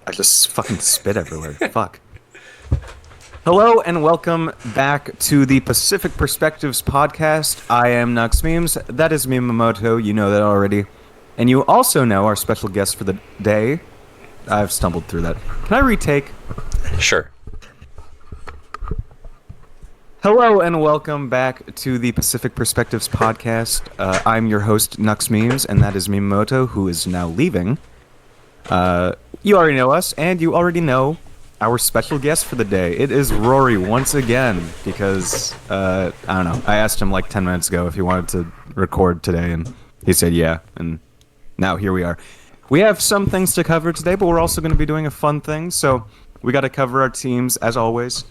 I just fucking spit everywhere. Fuck. Hello and welcome back to the Pacific Perspectives Podcast. I am Nux Memes. That is Mimamoto. You know that already. And you also know our special guest for the day. I've stumbled through that. Can I retake? Sure. Hello and welcome back to the Pacific Perspectives Podcast. I'm your host, Nux Memes, and that is Mimamoto, who is now leaving. You already know us, and you already know our special guest for the day. It is Rory once again, because, I don't know, I asked him like 10 minutes ago if he wanted to record today, and he said yeah, and now here we are. We have some things to cover today, but we're also going to be doing a fun thing, so we got to cover our teams, as always.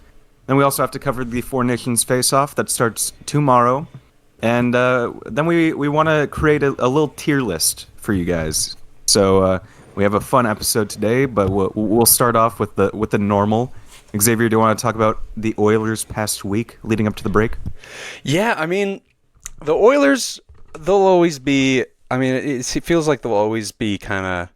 Then we also have to cover the Four Nations Face-Off that starts tomorrow, and then we want to create a little tier list for you guys. So we have a fun episode today, but we'll start off with the normal. Xavier, do you want to talk about the Oilers' past week leading up to the break? Yeah, I mean, the Oilers, they'll always be. I mean, it feels like they'll always be kind of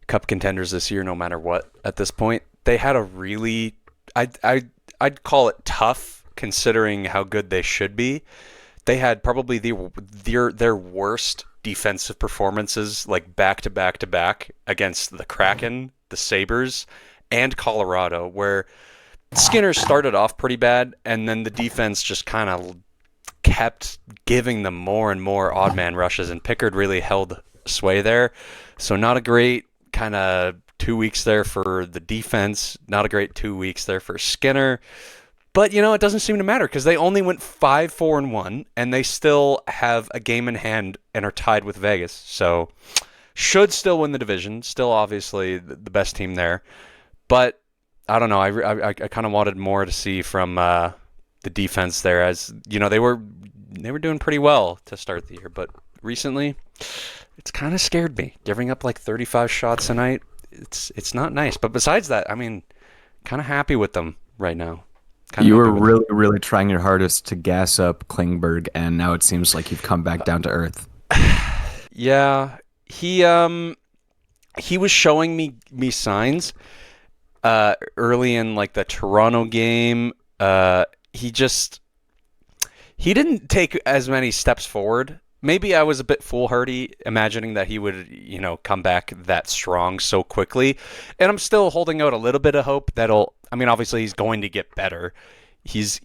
cup contenders this year, no matter what. At this point, they had a really, I'd call it tough, considering how good they should be. They had probably their worst defensive performances, like back to back against the Kraken, the Sabres, and Colorado, where Skinner started off pretty bad, and then the defense just kind of kept giving them more and more odd man rushes, and Pickard really held sway there. So not a great kind of 2 weeks there for the defense, not a great 2 weeks there for Skinner. But, you know, it doesn't seem to matter because they only went 5-4-1, and they still have a game in hand and are tied with Vegas. So should still win the division, still obviously the best team there. But I don't know, I kind of wanted more to see from the defense there, as, you know, they were doing pretty well to start the year. But recently, it's kind of scared me. Giving up like 35 shots a night, it's not nice. But besides that, I mean, kind of happy with them right now. You were really trying your hardest to gas up Klingberg, and now it seems like you've come back down to earth. Yeah, he was showing me signs early in like the Toronto game. He didn't take as many steps forward. Maybe I was a bit foolhardy imagining that he would, you know, come back that strong so quickly. And I'm still holding out a little bit of hope I mean, obviously he's going to get better. He's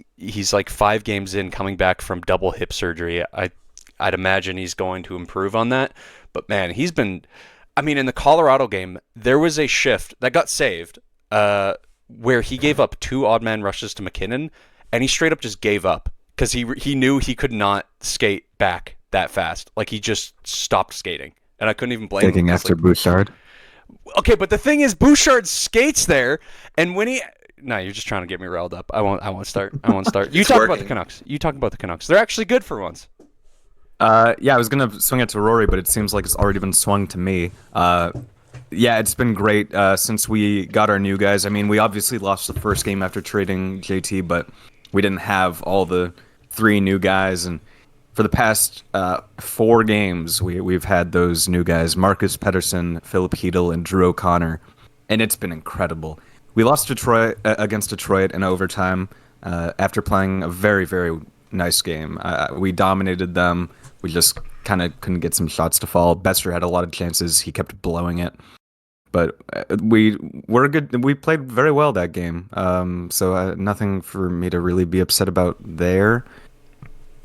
like 5 games in, coming back from double hip surgery. I'd imagine he's going to improve on that. But man, I mean, in the Colorado game, there was a shift that got saved where he gave up 2 odd man rushes to McKinnon, and he straight up just gave up because he knew he could not skate back that fast. Like, he just stopped skating, and I couldn't even blame him. Taking after Bouchard. Okay, but the thing is, Bouchard skates there, and when no, you're just trying to get me riled up. I won't start. You talk about the Canucks. They're actually good for once. Yeah, I was gonna swing it to Rory, but it seems like it's already been swung to me. Yeah, it's been great since we got our new guys. I mean, we obviously lost the first game after trading JT, but we didn't have all the 3 new guys, and for the past 4 games, we've had those new guys: Marcus Pettersson, Philip Hedl, and Drew O'Connor, and it's been incredible. We lost against Detroit in overtime after playing a very, very nice game. We dominated them. We just kind of couldn't get some shots to fall. Besser had a lot of chances. He kept blowing it. But we're good. We played very well that game. So nothing for me to really be upset about there.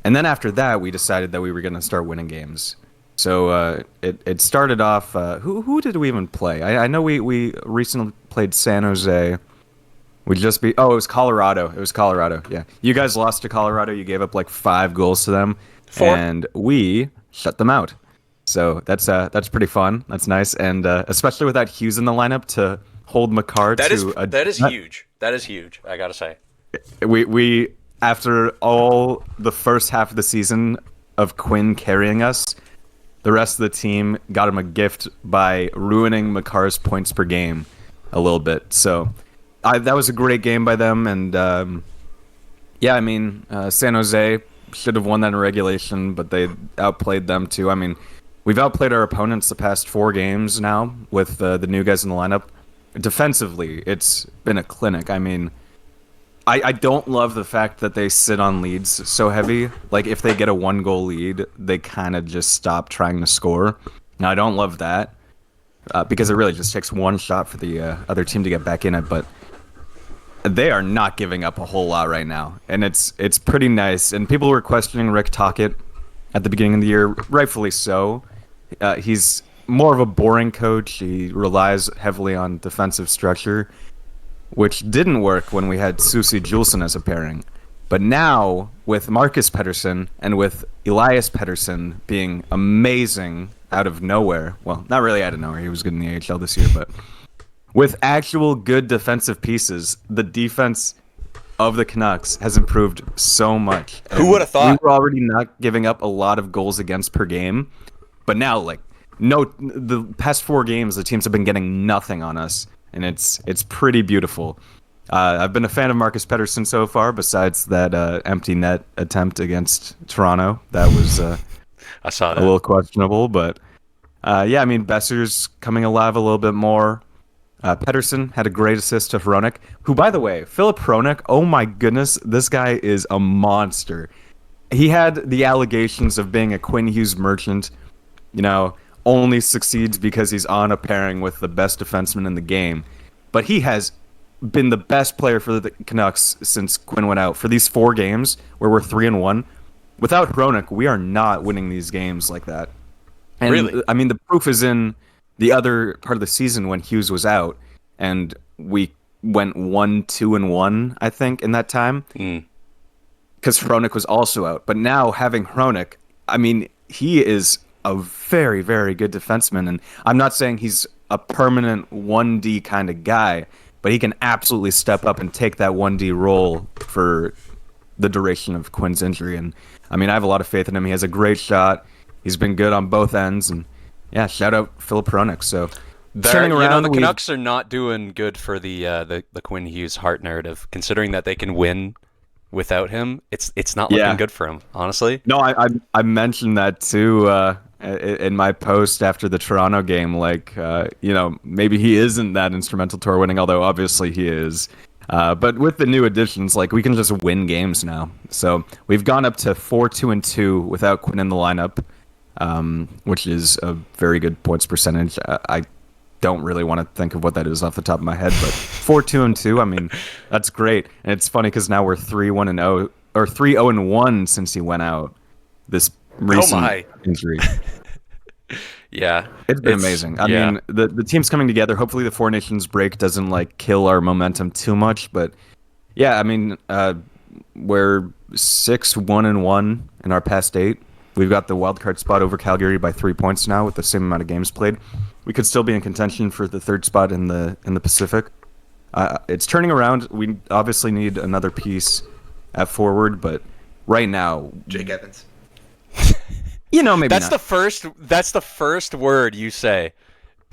And then after that, we decided that we were going to start winning games. So it started off. Who did we even play? I know we recently played San Jose. It was Colorado. Yeah, you guys lost to Colorado. You gave up like 5 goals to them, 4. and we shut them out. So that's pretty fun. That's nice, and especially with that Hughes in the lineup to hold Makar. That is huge. That is huge. I gotta say. We after all the first half of the season of Quinn carrying us, the rest of the team got him a gift by ruining Makar's points per game a little bit. So that was a great game by them. And yeah, I mean, San Jose should have won that in regulation, but they outplayed them too. I mean, we've outplayed our opponents the past 4 games now with the new guys in the lineup. defensively, it's been a clinic. I mean, I don't love the fact that they sit on leads so heavy. Like, if they get a 1-goal lead, they kind of just stop trying to score. Now, I don't love that because it really just takes one shot for the other team to get back in it. But they are not giving up a whole lot right now, and it's pretty nice. And people were questioning Rick Tocchet at the beginning of the year, rightfully so. He's more of a boring coach. He relies heavily on defensive structure, which didn't work when we had Susie Juleson as a pairing. But now, with Marcus Pettersson and with Elias Pettersson being amazing out of nowhere, well, not really out of nowhere, he was good in the AHL this year, but with actual good defensive pieces, the defense of the Canucks has improved so much. Who would have thought? We were already not giving up a lot of goals against per game, but now, like, the past 4 games, the teams have been getting nothing on us, and it's pretty beautiful. I've been a fan of Marcus Pettersson so far, besides that empty net attempt against Toronto. That was I saw that. a little questionable, but yeah, I mean, Besser's coming alive a little bit more. Pettersson had a great assist to Hronek, who, by the way, Philip Hronek, oh my goodness, this guy is a monster. He had the allegations of being a Quinn Hughes merchant, only succeeds because he's on a pairing with the best defenseman in the game. But he has been the best player for the Canucks since Quinn went out. For these 4 games where we're 3-1, without Hronek, we are not winning these games like that. And, really? I mean, the proof is in the other part of the season when Hughes was out, and we went 1-2-1, I think, in that time. Because Hronek was also out. But now, having Hronek, I mean, he is a very, very good defenseman, and I'm not saying he's a permanent 1D kind of guy, but he can absolutely step up and take that 1D role for the duration of Quinn's injury. And I mean, I have a lot of faith in him. He has a great shot. He's been good on both ends, and yeah, shout out Philip Hronek. So turning around, the Canucks are not doing good for the Quinn Hughes Hart narrative, considering that they can win without him. It's not looking good for him, honestly. No, I mentioned that too in my post after the Toronto game. Like, maybe he isn't that instrumental to our winning, although obviously he is. But with the new additions, like, we can just win games now. So we've gone up to 4-2-2 without Quinn in the lineup, which is a very good points percentage. I don't really want to think of what that is off the top of my head, but 4-2-2, I mean, that's great. And it's funny because now we're 3-1-0 or 3-0-1 since he went out this recent injury. Yeah, it's been amazing. I mean, the team's coming together. Hopefully the 4 Nations break doesn't kill our momentum too much, but yeah, I mean, we're 6-1-1 in our past 8. We've got the wildcard spot over Calgary by 3 points now with the same amount of games played. We could still be in contention for the 3rd spot in the Pacific. It's turning around. We obviously need another piece at forward, but right now, Jake Evans. Maybe that's not. That's the first word you say.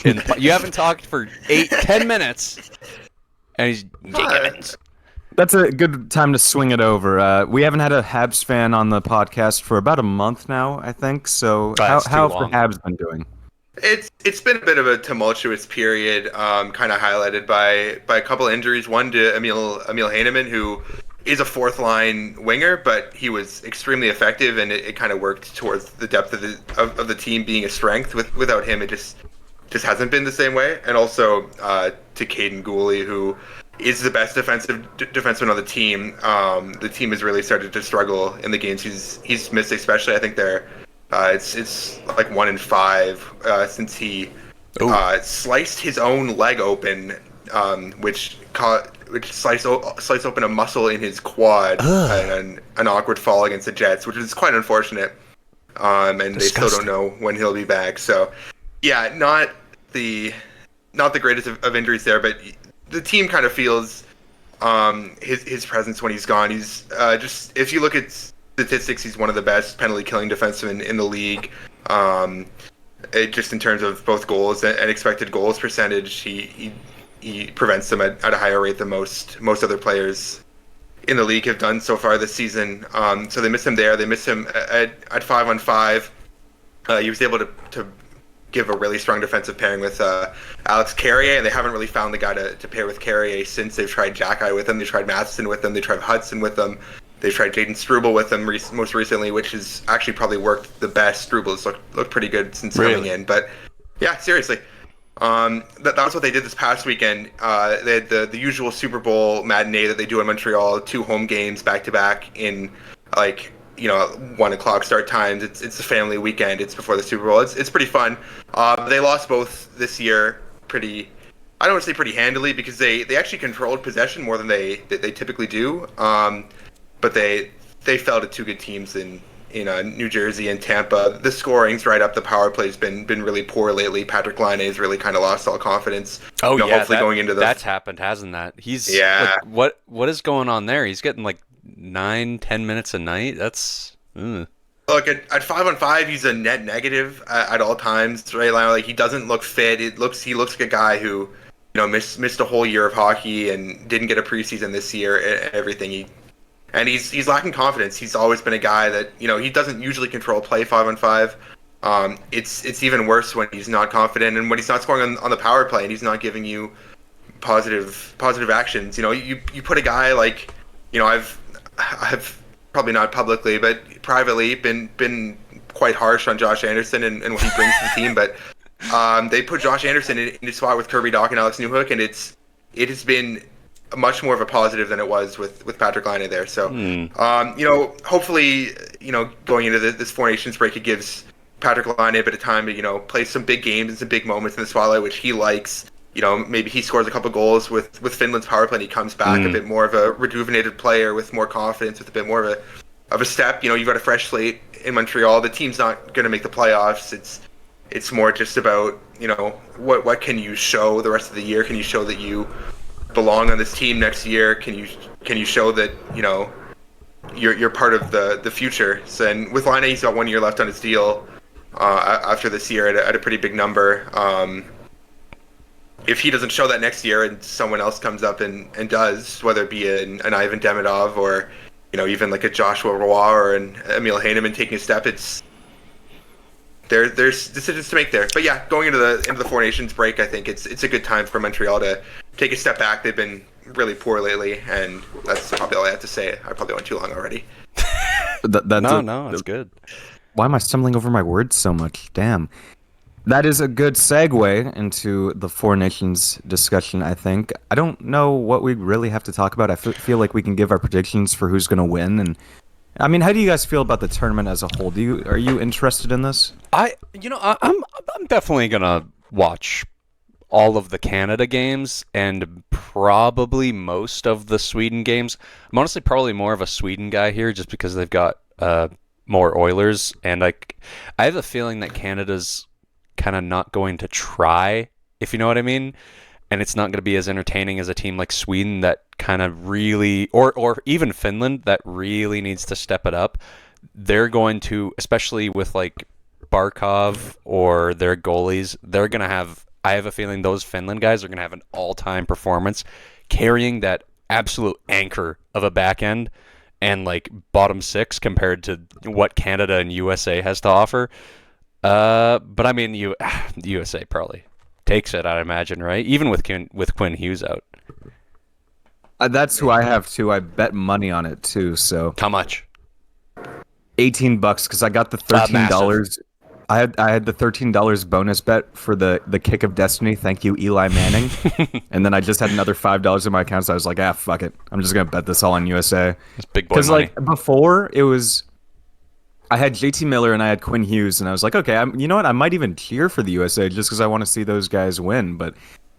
You haven't talked for 10 minutes, and he's Jake Evans. That's a good time to swing it over. We haven't had a Habs fan on the podcast for about a month now, I think. So how have the Habs been doing? It's been a bit of a tumultuous period, kind of highlighted by a couple injuries. One to Emil Heineman, who is a 4th-line winger, but he was extremely effective, and it kind of worked towards the depth of the team being a strength. Without him, it just hasn't been the same way. And also to Caden Gooley, who is the best defenseman on the team. The team has really started to struggle in the games he's missed, especially. I think it's like 1 in 5 since he sliced his own leg open, which sliced open a muscle in his quad, and an awkward fall against the Jets, which is quite unfortunate. And Disgusting. They still don't know when he'll be back. So, yeah, not the greatest of injuries there, but the team kind of feels his presence when he's gone. He's just, if you look at statistics, he's one of the best penalty killing defensemen in the league. Just in terms of both goals and expected goals percentage, he prevents them at a higher rate than most other players in the league have done so far this season. So they miss him there. They miss him at 5-on-5. He was able to give a really strong defensive pairing with Alex Carrier, and they haven't really found the guy to pair with Carrier since they've tried Jack-Eye with him, they tried Matheson with him, they tried Hudson with them, they tried Jaden Struble with them most recently, which has actually probably worked the best. Struble's looked pretty good since coming in, but yeah, seriously. That's what they did this past weekend. They had the usual Super Bowl matinee that they do in Montreal, 2 home games back to back in 1 o'clock start times. It's a family weekend. It's before the Super Bowl. It's pretty fun. They lost both this year pretty. I don't want to say pretty handily because they actually controlled possession more than they typically do. But they fell to 2 good teams in New Jersey and Tampa. The scoring's right up. The power play's been really poor lately. Patrick Laine has really kind of lost all confidence. Oh, hopefully going into that's happened, hasn't that? He's what is going on there? He's getting 9-10 minutes a night. That's Look, at 5-on-5, he's a net negative at all times right now. He doesn't look fit. He looks like a guy who missed a whole year of hockey and didn't get a preseason this year and everything. He's lacking confidence. He's always been a guy that he doesn't usually control play 5-on-5. It's even worse when he's not confident and when he's not scoring on the power play and he's not giving you positive actions. You put a guy like I've probably not publicly but privately been quite harsh on Josh Anderson and what he brings to the team, but they put Josh Anderson in a spot with Kirby Dach and Alex Newhook, and it has been much more of a positive than it was with Patrick Laine there. So, hopefully, going into this Four Nations break, it gives Patrick Laine a bit of time to, play some big games and some big moments in the spotlight, which he likes. Maybe he scores a couple goals with Finland's power play and he comes back a bit more of a rejuvenated player with more confidence, with a bit more of a step. You've got a fresh slate in Montreal. The team's not going to make the playoffs. It's more just about, what can you show the rest of the year? Can you show that you belong on this team next year? Can you show that you're part of the future? So, and with Laine, he's got 1 year left on his deal after this year at a pretty big number. If he doesn't show that next year and someone else comes up and does, whether it be an Ivan Demidov or even like a Joshua Roy or an Emil Heineman taking a step, there's decisions to make there. But yeah, going into the Four Nations break, I think it's a good time for Montreal to take a step back. They've been really poor lately, and that's probably all I have to say. I probably went too long already. That's good. Why am I stumbling over my words so much? Damn. That is a good segue into the Four Nations discussion, I think. I don't know what we really have to talk about. I feel like we can give our predictions for who's going to win. And I mean, how do you guys feel about the tournament as a whole? Are you interested in this? I'm definitely going to watch all of the Canada games and probably most of the Sweden games. I'm honestly probably more of a Sweden guy here just because they've got more Oilers. And I have a feeling that Canada's kind of not going to try, if you know what I mean, and it's not going to be as entertaining as a team like Sweden that kind of really, or even Finland that really needs to step it up. They're going to, especially with like Barkov or their goalies, they're going to have, I have a feeling those Finland guys are going to have an all-time performance carrying that absolute anchor of a back end and like bottom six compared to what Canada and USA has to offer. But I mean, the USA probably takes it, I'd imagine, right? Even with Quinn Hughes out. That's who I have too. I bet money on it too. So how much? $18 because I got the $13. I had the $13 bonus bet for the kick of destiny. Thank you, Eli Manning. And then I just had another $5 in my account, so I was like, fuck it. I'm just gonna bet this all on USA. It's big boy money. Because like before, it was. I had JT Miller and I had Quinn Hughes, and I was like, okay, you know what? I might even cheer for the USA just because I want to see those guys win. But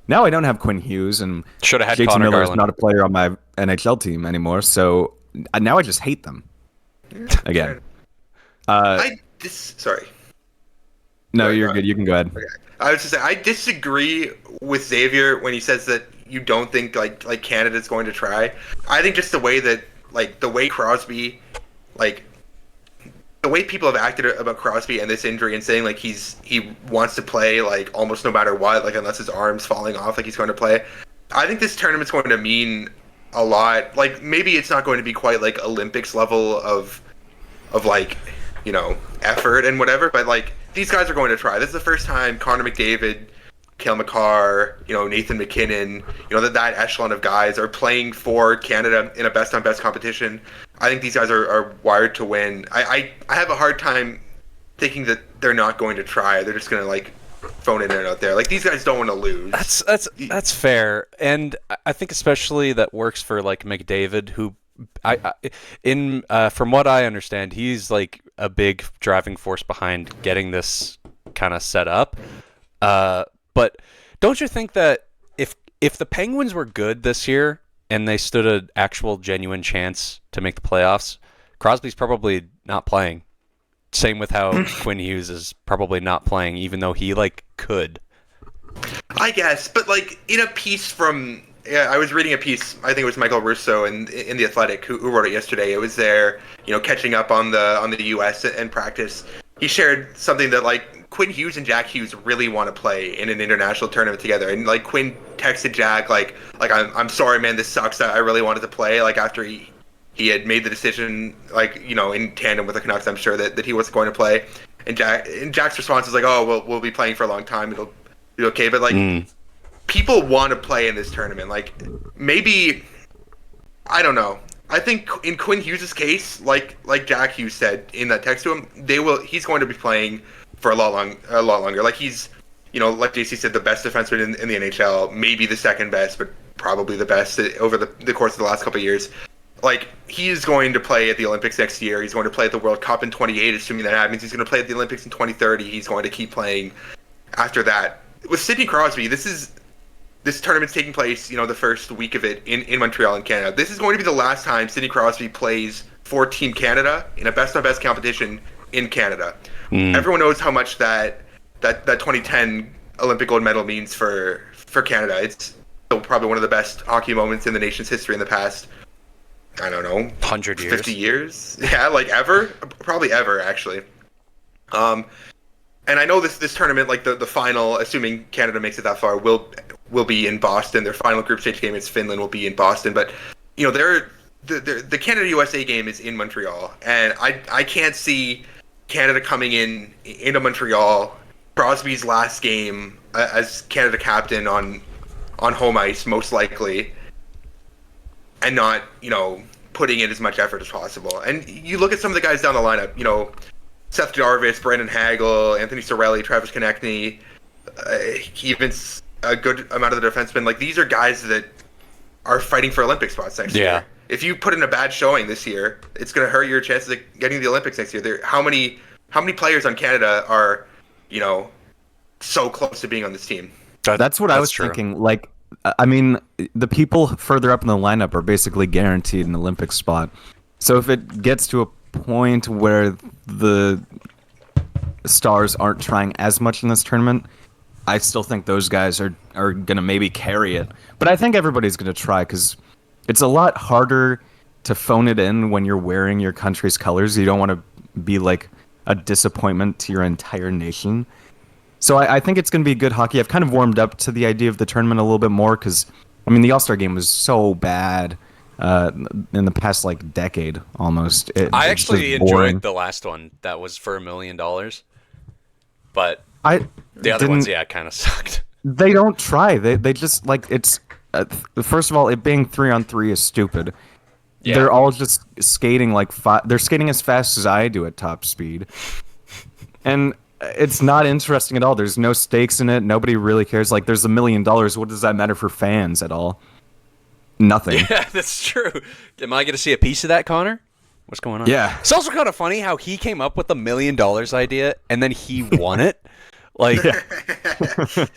now I don't have Quinn Hughes, and should have had JT Connor Miller Garland. is not a player on my NHL team anymore. So now I just hate them again. Sorry. No, you're good. You can go ahead. Okay. I was just saying, I disagree with Xavier when he says that you don't think like Canada's going to try. I think just the way that the way Crosby the way people have acted about Crosby and this injury and saying he wants to play almost no matter what, unless his arm's falling off, he's going to play. I think this tournament's going to mean a lot. Maybe it's not going to be quite Olympics level of effort and whatever, but these guys are going to try. This is the first time Connor McDavid, Cale Makar, Nathan McKinnon, that echelon of guys are playing for Canada in a best-on-best competition. I think these guys are wired to win. I have a hard time thinking that they're not going to try. They're just going to, like, phone it in out there. Like, these guys don't want to lose. That's fair. And I think especially that works for, like, McDavid, who, from what I understand, he's, like, a big driving force behind getting this kind of set up. But don't you think that if the Penguins were good this year and they stood an actual genuine chance to make the playoffs, Crosby's probably not playing. Same with how Quinn Hughes is probably not playing, even though he could. I guess, but in a piece from I was reading a piece. I think it was Michael Russo in The Athletic who wrote it yesterday. It was there, catching up on the U.S. and practice. He shared something that Quinn Hughes and Jack Hughes really want to play in an international tournament together. And Quinn texted Jack I'm sorry, man, this sucks. I really wanted to play. After he had made the decision, in tandem with the Canucks, I'm sure that he wasn't going to play. And Jack's response was oh, we'll be playing for a long time. It'll be okay. But people want to play in this tournament. Maybe, I don't know. I think in Quinn Hughes' case, like Jack Hughes said in that text to him, he's going to be playing for a lot longer. He's, like JC said, the best defenseman in the NHL, maybe the second best, but probably the best over the course of the last couple of years. He is going to play at the Olympics next year. He's going to play at the World Cup in 28, assuming that happens. He's going to play at the Olympics in 2030. He's going to keep playing after that. With Sidney Crosby, this tournament's taking place, the first week of it in Montreal in Canada. This is going to be the last time Sidney Crosby plays for Team Canada in a best-on-best competition in Canada. Everyone knows how much that 2010 Olympic gold medal means for Canada. It's probably one of the best hockey moments in the nation's history in the past, I don't know, 100 years, 50 years. Yeah, ever, probably ever, actually. And I know this tournament, the final, assuming Canada makes it that far, will be in Boston. Their final group stage game against Finland will be in Boston. But the Canada-USA game is in Montreal, and I can't see Canada coming into Montreal, Crosby's last game as Canada captain on home ice, most likely, and not putting in as much effort as possible. And you look at some of the guys down the lineup, Seth Jarvis, Brandon Hagel, Anthony Cirelli, Travis Konechny, even a good amount of the defensemen. These are guys that are fighting for Olympic spots next year. If you put in a bad showing this year, it's going to hurt your chances of getting to the Olympics next year. How many players on Canada are, so close to being on this team? That's what I was thinking. I mean, the people further up in the lineup are basically guaranteed an Olympic spot. So if it gets to a point where the stars aren't trying as much in this tournament, I still think those guys are going to maybe carry it. But I think everybody's going to try, because it's a lot harder to phone it in when you're wearing your country's colors. You don't want to be a disappointment to your entire nation. So I think it's going to be good hockey. I've kind of warmed up to the idea of the tournament a little bit more, because, I mean, the All-Star game was so bad in the past decade almost. I actually enjoyed the last one that was for $1 million, but the other ones, kind of sucked. They don't try. They just it's first of all, it being 3-on-3 is stupid. Yeah. They're all just skating they're skating as fast as I do at top speed, and it's not interesting at all. There's no stakes in it. Nobody really cares. There's $1 million. What does that matter for fans at all? Nothing. Yeah, that's true. Am I going to see a piece of that, Connor? What's going on? Yeah. It's also kind of funny how he came up with the $1 million idea and then he won it.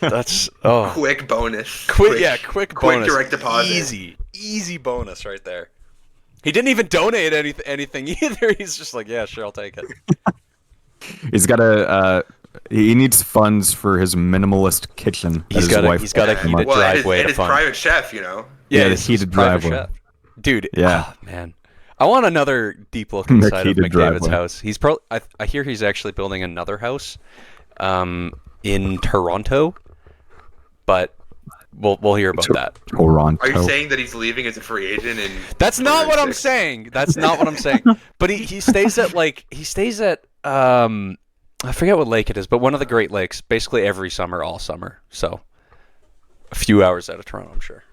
That's quick bonus. Quick bonus. Quick direct deposit. Easy bonus right there. He didn't even donate anything either. He's just yeah, sure, I'll take it. He's got he needs funds for his minimalist kitchen. He's got a heated driveway. And his private chef, Yeah, the heated driveway. Chef. Dude, yeah. Man. I want another deep look inside of McDavid's house. He's I hear he's actually building another house in Toronto, but we'll hear about that. Toronto. Are you saying that he's leaving as a free agent? That's not what I'm saying. That's not what I'm saying. But he stays at I forget what lake it is, but one of the Great Lakes, basically every summer, all summer. So a few hours out of Toronto, I'm sure.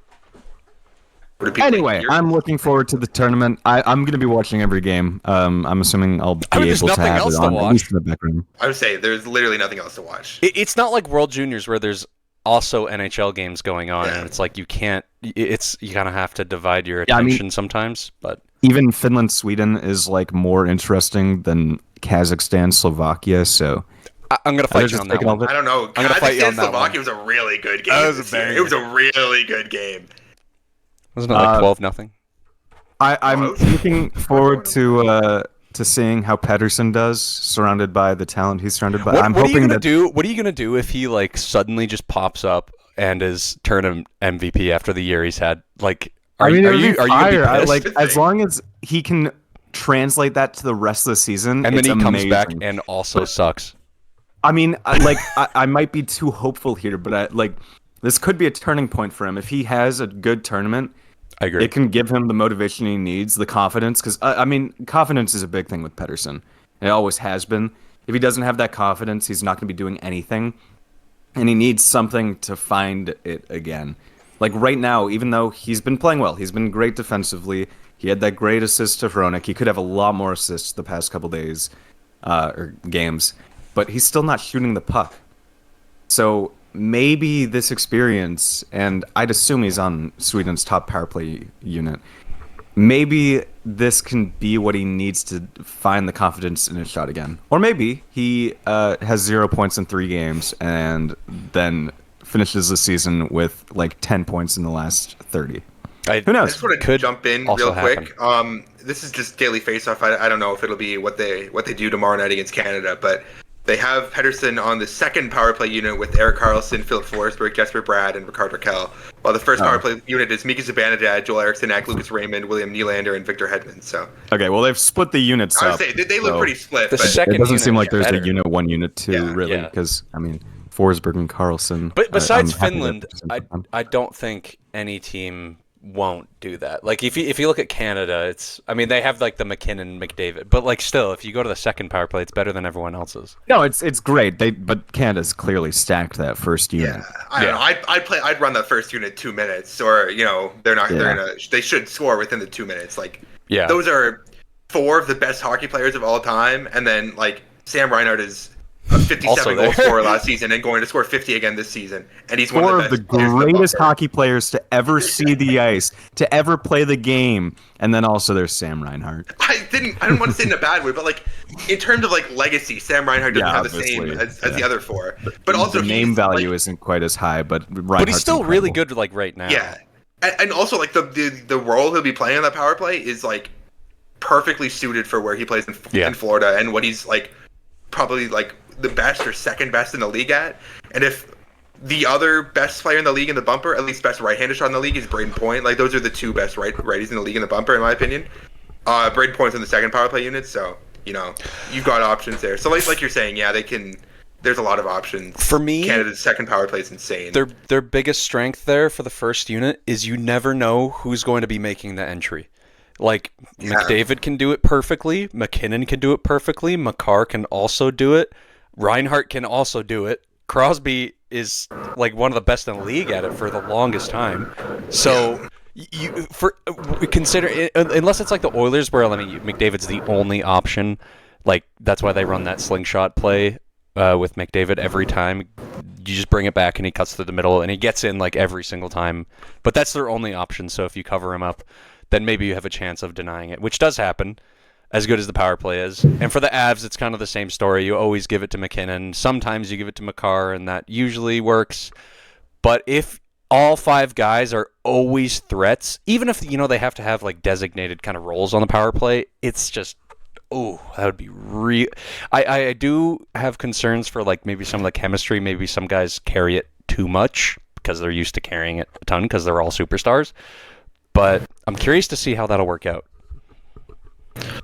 Anyway, I'm looking forward to the tournament. I'm going to be watching every game. I'm assuming I'll be there's able to nothing have else it to on, watch. at least in the background. I would say there's literally nothing else to watch. It's not like World Juniors where there's also NHL games going on, Yeah. and it's like you can't. You kind of have to divide your Yeah, I mean- attention sometimes. But Even Finland, Sweden is like more interesting than Kazakhstan, Slovakia. So I'm gonna fight you just on that taking all one. the- I don't know. I'm gonna fight you on that Slovakia was a really good game. That was a this year. banger. It was a really good game. Wasn't it like 12-0? I'm Oh, looking forward to seeing how Pedersen does, surrounded by the talent he's surrounded by. I'm What are you hoping gonna that do? What are you gonna do if he like suddenly just pops up and is turned MVP after the year he's had? Like, are you it would be fire. gonna be pissed? like as long as he can translate that to the rest of the season, and then it's he comes amazing. back and also sucks. I mean, I might be too hopeful here, but this could be a turning point for him if he has a good tournament. I agree. It can give him the motivation he needs, the confidence, because I mean, confidence is a big thing with Pedersen. It always has been. If he doesn't have that confidence, he's not going to be doing anything, and he needs something to find it again. Like right now, even though he's been playing well, he's been great defensively. He had that great assist to Hronek. He could have a lot more assists the past couple days or games, but he's still not shooting the puck. So maybe this experience, and I'd assume he's on Sweden's top power play unit, maybe this can be what he needs to find the confidence in his shot again. Or maybe he has 0 points in 3 games and then finishes the season with like 10 points in the last 30. Who I knows? just want to Could jump in also real quick. This is just daily face-off. I don't know if it'll be what they do tomorrow night against Canada, but they have Pedersen on the second power play unit with Erik Karlsson, Philip Forsberg, Jesper Bratt, and Rickard Rakell. While the first power play unit is Mika Zibanejad, Joel Eriksson, Lucas Raymond, William Nylander, and Victor Hedman. So Okay, well, they've split the units I would up. say they look so pretty split. The But second It doesn't unit seem like is there's better. a unit 1, unit 2, Yeah, really, yeah. because, I mean, Forsberg and Carlson. But besides I'm happy Finland, that- I don't think any team won't do that. Like if you look at Canada, they have like the McKinnon, McDavid, but like still, if you go to the second power play, it's better than everyone else's. No, it's great. But Canada's clearly stacked that first unit. yeah, I don't know. I'd run that first unit 2 minutes, or they should score within the 2 minutes. Like Yeah. those are 4 of the best hockey players of all time, and then like Sam Reinhart is a 57 goal there. scorer last season and going to score 50 again this season, and he's one 4 of the of the best players in the greatest bumper. hockey players to ever see the ice, to ever play the game, and then also there's Sam Reinhart. I didn't want to say it in a bad way, but like in terms of like legacy, Sam Reinhart doesn't Yeah, have the same obviously, as the other 4. But also the name he's, value like, isn't quite as high, but Reinhart's But he's still really incredible. good like right now. yeah, and also like the role he'll be playing on that power play is like perfectly suited for where he plays in Florida and what he's like probably like the best or second best in the league at. And if the other best player in the league in the bumper, at least best right-handed shot in the league, is Braden Point. Like those are the 2 best righties in the league in the bumper, in my opinion. Braden Point's in the second power play unit, so you've got options there. So like you're saying, yeah, they can. There's a lot of options. For me, Canada's second power play is insane. their biggest strength there for the first unit is you never know who's going to be making the entry. Like McDavid can do it perfectly, McKinnon can do it perfectly, Makar can also do it, Reinhardt can also do it. Crosby is like one of the best in the league at it for the longest time. So we consider unless it's like the Oilers where McDavid's the only option. Like that's why they run that slingshot play with McDavid every time. You just bring it back and he cuts to the middle and he gets in like every single time. But that's their only option. So if you cover him up, then maybe you have a chance of denying it, which does happen, as good as the power play is. And for the Avs, it's kind of the same story. You always give it to McKinnon. Sometimes you give it to Makar, and that usually works. But if all 5 guys are always threats, even if they have to have like designated kind of roles on the power play, it's just that would be real. I do have concerns for like maybe some of the chemistry. Maybe some guys carry it too much because they're used to carrying it a ton because they're all superstars. But I'm curious to see how that'll work out.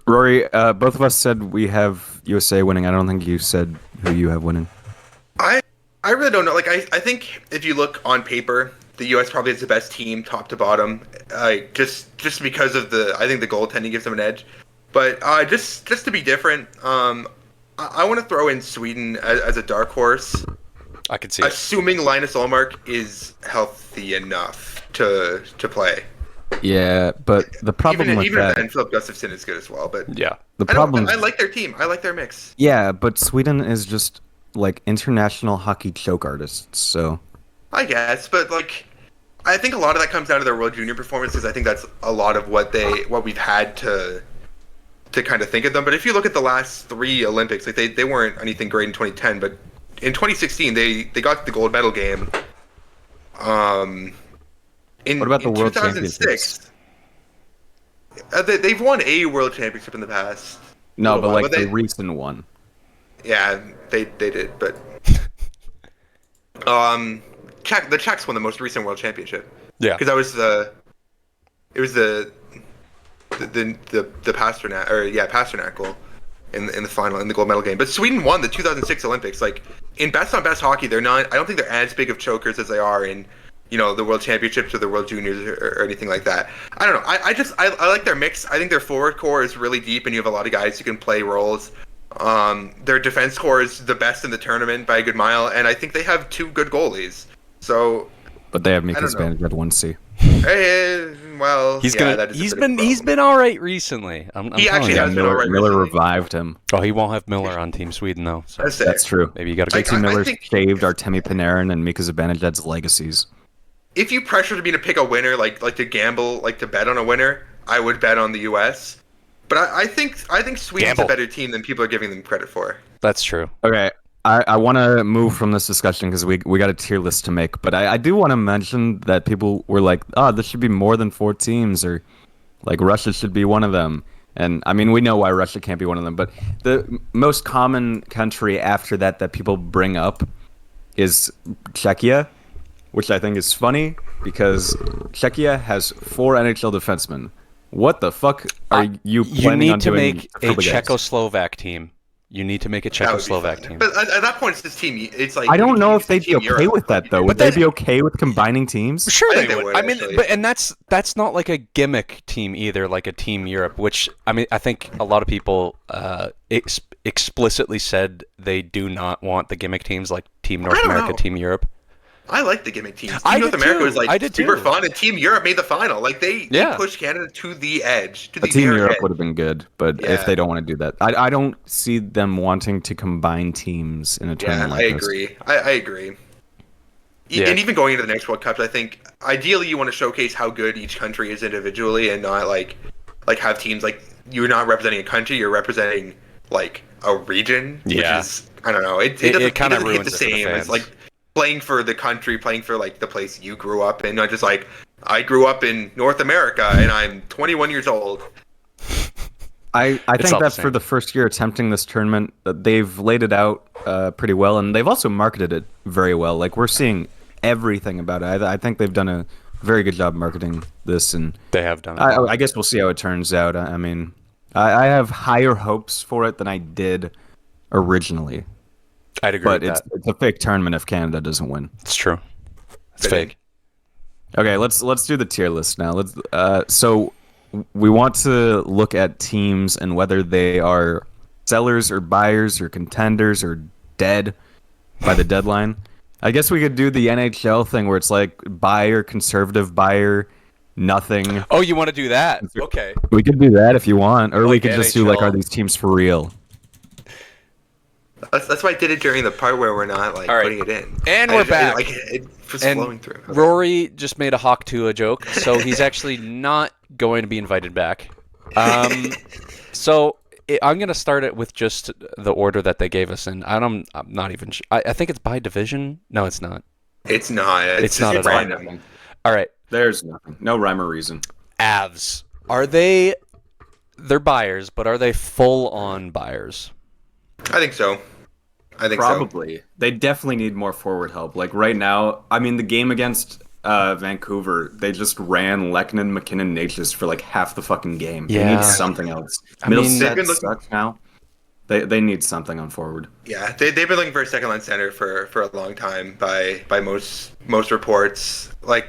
Rory, both of us said we have USA winning. I don't think you said who you have winning. I really don't know. Like I think if you look on paper, the U.S. probably has the best team, top to bottom. Just because of I think the goaltending gives them an edge. But just to be different, I want to throw in Sweden as a dark horse, I could see it. assuming Linus Ullmark is healthy enough to play. Yeah, but the problem Even with that, then, Philip Gustafsson is good as well. But Yeah. the problem, I like their team. I like their mix. yeah, but Sweden is just like international hockey choke artists. So I guess, but like, I think a lot of that comes down to their World Junior performances. I think that's a lot of what we've had to kind of think of them. But if you look at the last 3 Olympics, like they weren't anything great in 2010, but in 2016 they got the gold medal game. In, What about the in World 2006, they've won a World Championship in the past. no, but while, like but the recent one. Yeah, they did, but the Czechs won the most recent World Championship. Yeah. Because that was the Pasternak goal in the final in the gold medal game. But Sweden won the 2006 Olympics. Like in best on best hockey, they're not. I don't think they're as big of chokers as they are in the World Championships or the World Juniors or anything like that. I don't know. I like their mix. I think their forward core is really deep, and you have a lot of guys who can play roles. Their defense core is the best in the tournament by a good mile, and I think they have 2 good goalies. So, But they have I Mika don't know. Zibanejad at 1C. well, He's yeah, gonna. that is a He's bit of a been. He's problem. been all right recently. I'm He telling actually you. has been all right Miller recently. revived him. Oh, he won't have Miller on Team Sweden though. So That's it. That's true. maybe you got to Like, go. I JT Miller think- saved Artemi Panarin and Mika Zibanejad's legacies. If you pressured me to pick a winner, like to gamble, like to bet on a winner, I would bet on the U.S. But I think Sweden's Gamble. a better team than people are giving them credit for. That's true. Okay, I want to move from this discussion because we got a tier list to make, but I do want to mention that people were like, oh, this should be more than 4 teams, or like Russia should be one of them. And I mean, we know why Russia can't be one of them, but the most common country after that people bring up is Czechia, which I think is funny because Czechia has 4 NHL defensemen. What the fuck are you You planning on need to doing? make for a the guys? Czechoslovak team. You need to make a That would be Czechoslovak fun. team. But at that point, it's this team. It's like I don't know if they'd Team be okay Europe. with that though. Would then- they be okay with combining teams? Sure, I they think they would. would, I mean, actually. but and that's not like a gimmick team either, like a Team Europe. Which I mean, I think a lot of people explicitly said they do not want the gimmick teams like Team North don't America, know. Team Europe. I like the gimmick teams. Team I North did America too. was like I did super too. fun, and Team Europe made the final. Like they Yeah. pushed Canada to the edge, to A the Team very Europe edge. would have been good, but Yeah. if they don't want to do that, I don't see them wanting to combine teams in a Yeah, tournament I like this. agree. I agree. Yeah. And even going into the next World Cup, I think ideally you want to showcase how good each country is individually, and not like have teams like you're not representing a country, you're representing like a region. Yeah. Which is, I don't know. It It doesn't, kinda doesn't hit ruins the it for the same as fans. like playing for the country, playing for like the place you grew up in. Not just like I grew up in North America and I'm 21 years old. I not think the that same. for the first year attempting this tournament, they've laid it out pretty well, and they've also marketed it very well. Like we're seeing everything about it. I think they've done a very good job marketing this, and They have done it. I guess we'll see how it turns out. I mean, I have higher hopes for it than I did originally, I'd agree but with it's that. it's a fake tournament if Canada doesn't win. It's true. It's Fitting. fake. Okay, let's do the tier list now. So we want to look at teams and whether they are sellers or buyers or contenders or dead by the deadline. I guess we could do the NHL thing where it's like buyer, conservative buyer, nothing. Oh, you want to do that? Okay. We could do that if you want, or we Like could just do like, NHL. are these teams for real? That's why I did it during the part where we're not like All right. putting it in. And I we're just- back. Like it was And flowing through. Rory just made a Hawk Tua joke, so he's actually not going to be invited back. So I'm going to start it with just the order that they gave us, and I'm not even sure. I think it's by division. No, it's not. It's not. It's not at all. random. All right. There's nothing. No rhyme or reason. Avs. They're buyers, but are they full-on buyers? I think so. I think so. Probably. They definitely need more forward help. Like right now, I mean, the game against Vancouver, they just ran Lehkonen, McKinnon, Natchez for like half the fucking game. They Yeah. need something else. I mean, they've been Middleset looking- sucks now. They need something on forward. Yeah, they've been looking for a second line center for a long time by most reports. Like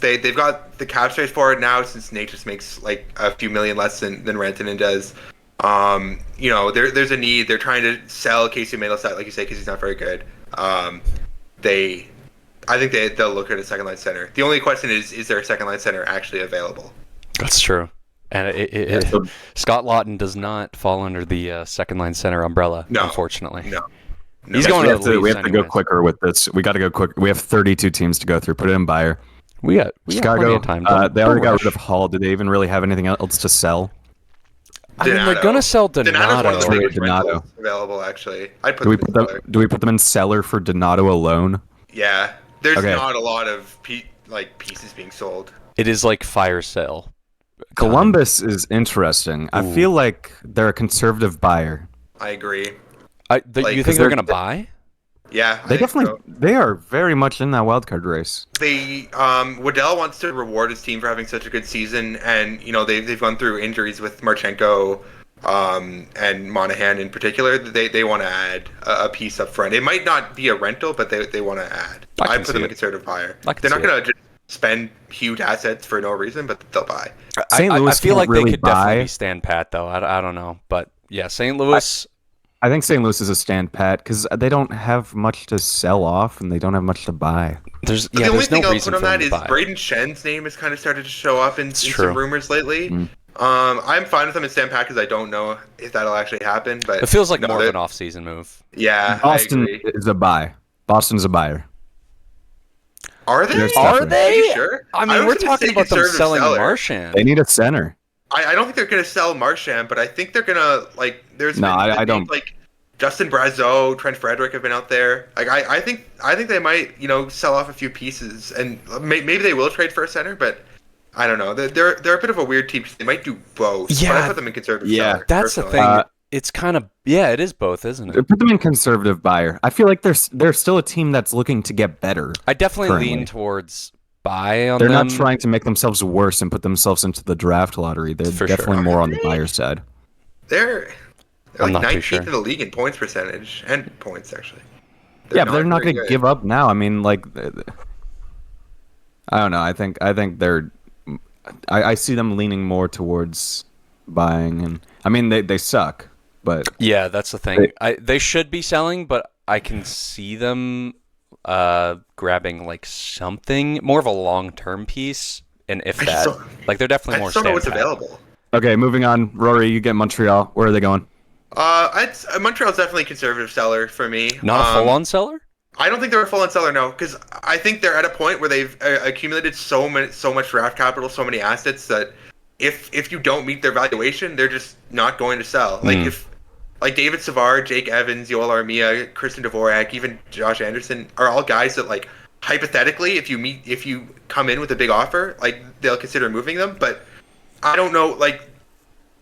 they've got the cap space for it now since Natchez makes like a few million less than Rantanen does. There's a need. They're trying to sell Casey Mittelstadt, like you say, because he's not very good. I think they'll look at a second line center. The only question is there a second line center actually available? That's true. And Scott Lawton does not fall under the second line center umbrella, unfortunately. No. He's going to the Leafs. We have to go quicker with this. We got to go quick. We have 32 teams to go through. Put it in buyer. We got plenty of time. They already got rid of Hall. Did they even really have anything else to sell? I mean, they're going to sell Donato. Donato's one of the biggest Donato. rentals available, actually. I'd put Do we them put in them? cellar. Do we put them in cellar for Donato alone? Yeah. There's Okay. not a lot of pieces being sold. It is like fire sale. Columbus is interesting. I feel like they're a conservative buyer. I agree. You think they're going to buy? Yeah, They I think definitely. so. They are very much in that wildcard race. Waddell wants to reward his team for having such a good season, and they've gone through injuries with Marchenko, and Monahan in particular. They want to add a piece up front. It might not be a rental, but they want to add. I put them in conservative buyer. They're not going to just spend huge assets for no reason, but they'll buy. St. Louis I feel like really they could buy. definitely stand pat, though. I don't know, but yeah, St. Louis. I think St. Louis is a stand pat because they don't have much to sell off and they don't have much to buy. There's The only there's thing no I'll reason put on for them that to is buy. Braden Shen's name has kind of started to show up in true. some rumors lately. I'm fine with them in stand pat because I don't know if that'll actually happen. But It feels like more of an off-season move. Yeah, Boston I agree. is a buy. Boston's a buyer. Are they? There's Are definitely- they? Are you sure? I mean, was we're gonna talking say about them conservative selling seller. Marchand. They need a center. I don't think they're going to sell Marchand, but I think they're going to There's No, been I names don't. like Justin Brazeau, Trent Frederick have been out there. I think they might sell off a few pieces, and maybe they will trade for a center, but I don't know. They're a bit of a weird team. They might do both. But Yeah. I put them in conservative. Yeah. seller, That's the personally. thing. It's kind of it is both, isn't it? Put them in conservative buyer. I feel like they're still a team that's looking to get better. I definitely currently. lean towards buy on They're them. not trying to make themselves worse and put themselves into the draft lottery. They're For definitely sure. more on the buyer side. They're I'm like not too 19th sure. in the league in points percentage and points actually. Yeah, but they're not very going to good. give up now. I mean, I don't know. I think they're. I see them leaning more towards buying, and I mean they suck, but Yeah, that's the thing. They should be selling, but I can see them grabbing something more of a long-term piece, and if I just that, don't- they're definitely I more just don't know what's stand-pat. available. okay. Moving on, Rory, you get Montreal. Where are they going? Montreal's definitely a conservative seller for me. Not a full-on seller. I don't think they're a full-on seller, no, because I think they're at a point where they've accumulated so much draft capital, so many assets that if you don't meet their valuation, they're just not going to sell. Like David Savard, Jake Evans, Yoel Armia, Christian Dvorak, even Josh Anderson are all guys that hypothetically, if you come in with a big offer, they'll consider moving them. But I don't know,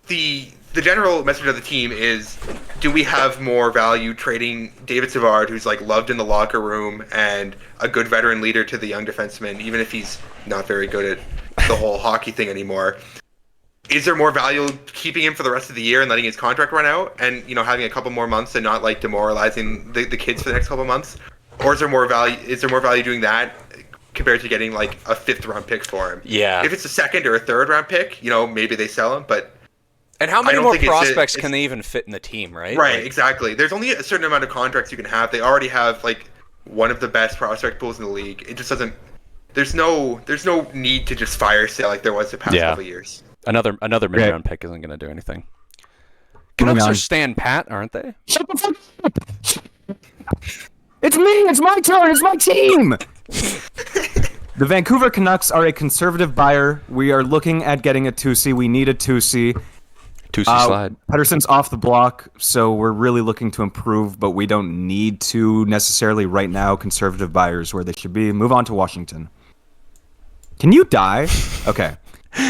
the general message of the team is, do we have more value trading David Savard, who's loved in the locker room and a good veteran leader to the young defenseman, even if he's not very good at the whole hockey thing anymore? Is there more value keeping him for the rest of the year and letting his contract run out and having a couple more months and not demoralizing the kids for the next couple months? Or is there more value doing that compared to getting a 5th round pick for him? Yeah. If it's a 2nd or a 3rd round pick, maybe they sell him, but And how I many don't more think it's a- prospects it's- can they even fit in the team, right? Right, exactly. There's only a certain amount of contracts you can have. They already have one of the best prospect pools in the league. It just doesn't. There's no need to just fire sale like there was the past couple years. Another mid-round pick isn't going to do anything. Moving Canucks on. are stand pat, aren't they? Shut the fuck up! It's me. It's my turn. It's my team. The Vancouver Canucks are a conservative buyer. We are looking at getting a 2C. We need a 2C. 2C slide. Pedersen's off the block, so we're really looking to improve, but we don't need to necessarily right now. Conservative buyers where they should be. Move on to Washington. Can you die? Okay.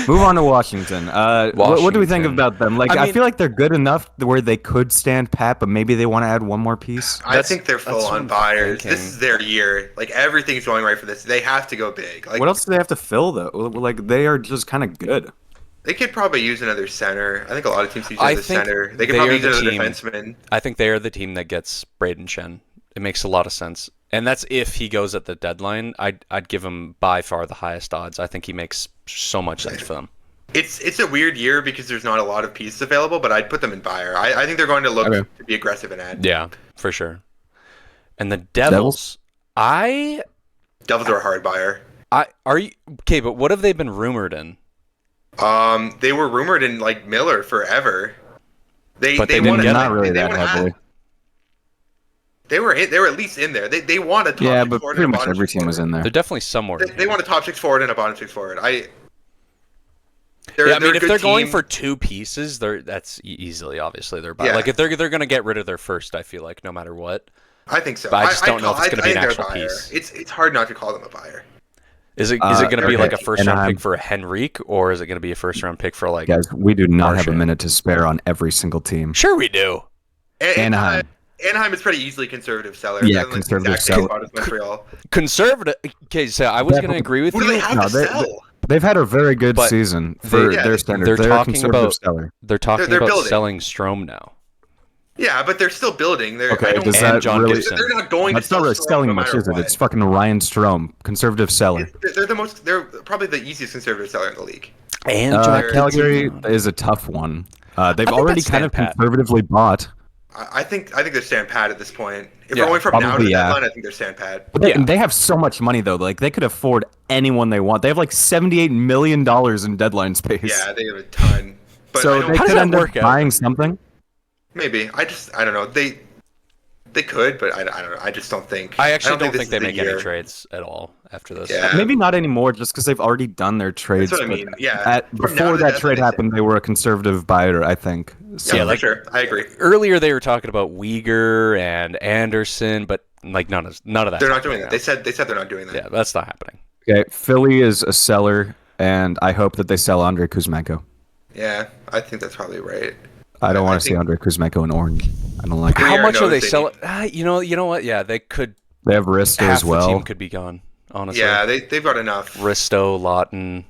Move on to Washington. What do we think Washington. about them? I feel like they're good enough where they could stand pat, but maybe they want to add one more piece. I think they're full that's on what I'm buyers. thinking. This is their year. Everything's going right for this. They have to go big. What else do they have to fill, though? They are just kind of good. They could probably use another center. I think a lot of teams use I another think center. They could they probably are use the another team. defenseman. I think they are the team that gets Braden Shen. It makes a lot of sense. And that's if he goes at the deadline. I'd give him by far the highest odds. I think he makes so much sense for them. It's a weird year because there's not a lot of pieces available, but I'd put them in buyer. I think they're going to look to be aggressive and add. Yeah, for sure. And the Devils? Devils are a hard buyer. Are you okay? But what have they been rumored in? They were rumored in like Miller forever. They didn't get not really that heavily. They were at least in there. They want a top 6 but forward pretty and a much bottom every 6 team was forward. in there. They're definitely somewhere. They want a top 6 forward and a bottom 6 forward. If they're going for 2 pieces, that's easily obviously their buy. Yeah. Like if they're going to get rid of their first, I feel like no matter what. I think so. But I just don't know if it's going to be an actual buyer. piece. It's hard not to call them a buyer. Is it going to be like a first round Anaheim. pick for a Henrique, or is it going to be a first round pick for like? Guys, we do not have a Marchand? minute to spare on every single team. Sure, we do. Anaheim. Anaheim is pretty easily conservative seller. Yeah, They're like conservative the exact same seller. spot as Montreal. Conservative. Okay, so I was going to agree with Who do you. they have to sell? They've had a very good But season for their standards. they're They're a talking conservative about- seller. They're talking They're about building. selling Strome now. Yeah, but they're still building. Okay, does And that John really? Gibson. They're not going That's to not sell really Strome selling no much, matter is it? what. It's fucking Ryan Strome, conservative seller. They're probably the easiest conservative seller in the league. And John Calgary Gibson. is a tough one. They've think already that's kind of Stan Pat. conservatively bought. I think they're stand pat at this point. If Yeah, we're going from now to probably, the yeah. deadline, I think they're stand pat. But Yeah. they have so much money though. Like they could afford anyone they want. They have like $78 million in deadline space. Yeah, they have a ton. But I So don't- they How does could that end up work out? buying something. maybe. I don't know. They could, but I don't know. I just don't think. I actually don't this think is they the make year. any trades at all after this. Yeah. Maybe not anymore, just because they've already done their trades. That's what I but mean. Yeah. From now before to that the trade deadline, happened, they were a conservative buyer, I think. So, Yeah, like- for sure. I agree. Earlier they were talking about Uyghur and Anderson, but like none of that. They're not doing that. They said they're not doing that. Yeah, that's not happening. okay, Philly is a seller, and I hope that they sell Andrei Kuzmenko. Yeah, I think that's probably right. I don't I want to see think- Andrei Kuzmenko in orange. I don't like it. How Green much are knows they they selling? You know what? Yeah, they could. They have Risto Half as well. the team could be gone. Honestly. Yeah, they've got enough. Risto, Lawton.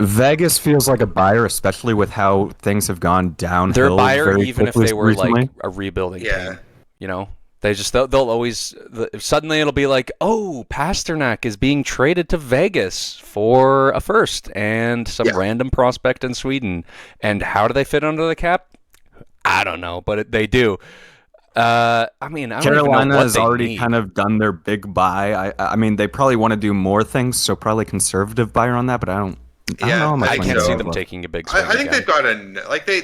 Vegas feels like a buyer, especially with how things have gone downhill. They're a buyer very even if quickly they were recently. like a rebuilding Yeah. team. You know, they'll always suddenly it'll be like, oh, Pasternak is being traded to Vegas for a first and some Yeah. random prospect in Sweden. And how do they fit under the cap? I don't know, but they do. I mean, I don't even know Carolina what has they already need. kind of done their big buy. I mean, they probably want to do more things, so probably conservative buyer on that. But I don't know. Yeah, how much I think can't so. see them taking a big swing. I think again.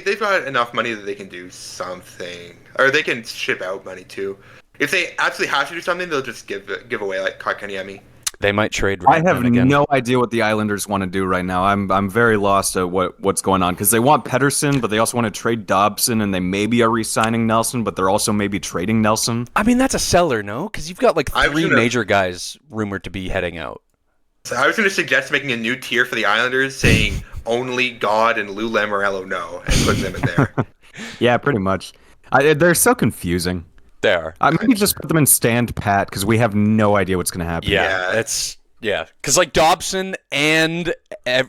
they've got enough money that they can do something, or they can ship out money too. If they absolutely have to do something, they'll just give away like Kotkaniemi. They might trade. I have Rantanen again. no idea what the Islanders want to do right now. I'm very lost at what's going on because they want Pedersen, but they also want to trade Dobson, and they maybe are re-signing Nelson, but they're also maybe trading Nelson. I mean, that's a seller, no? Because you've got like I was 3 gonna- major guys rumored to be heading out. So I was going to suggest making a new tier for the Islanders, saying only God and Lou Lamoriello no, and putting them in there. Yeah, pretty much. They're so confusing. They are. Maybe just put them in stand pat because we have no idea what's going to happen. Yeah, Yeah. it's because like Dobson and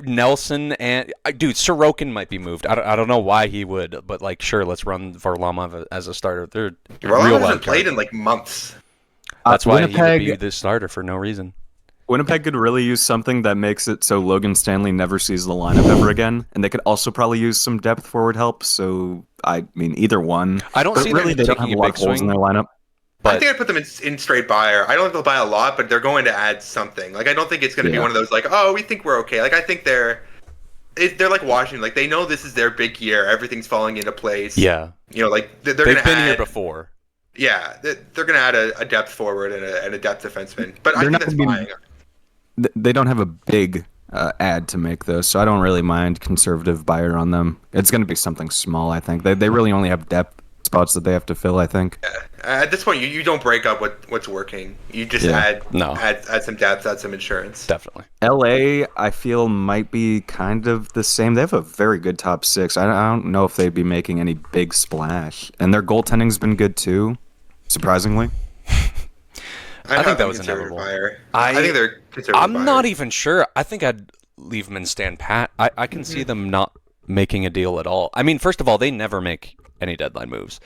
Nelson and dude Sorokin might be moved. I don't know why he would, but like sure, let's run Varlamov as a starter. They're Varlamov real hasn't wild played card. in like months. That's why he would Winnipeg- be the starter for no reason. Winnipeg could really use something that makes it so Logan Stanley never sees the lineup ever again, and they could also probably use some depth forward help. So I mean, either one. I don't But see really them they don't have taking a a lot big of holes in swing. their lineup. I But think I'd put them in straight buyer. I don't think they'll buy a lot, but they're going to add something. Like I don't think it's going to be Yeah. one of those like, oh, we think we're okay. Like I think they're like Washington. Like they know this is their big year. Everything's falling into place. yeah, You know, like they're they've going to been add. here before. Yeah, they're going to add a depth forward and a depth defenseman. But I They're think not that's gonna buying. be- They don't have a big ad to make though, so I don't really mind conservative buyer on them. It's going to be something small, I think. They really only have depth spots that they have to fill, I think. At this point, you don't break up what's working. You just Yeah. add some depth, add some insurance. Definitely. LA, I feel, might be kind of the same. They have a very good top 6. I don't know if they'd be making any big splash. And their goaltending's been good too, surprisingly. I think that them was conservative inevitable. buyer. I- I think they're conservative. I'm buyer. not even sure. I think I'd leave them in stand pat. I can see them not making a deal at all. I mean, first of all, they never make any deadline moves.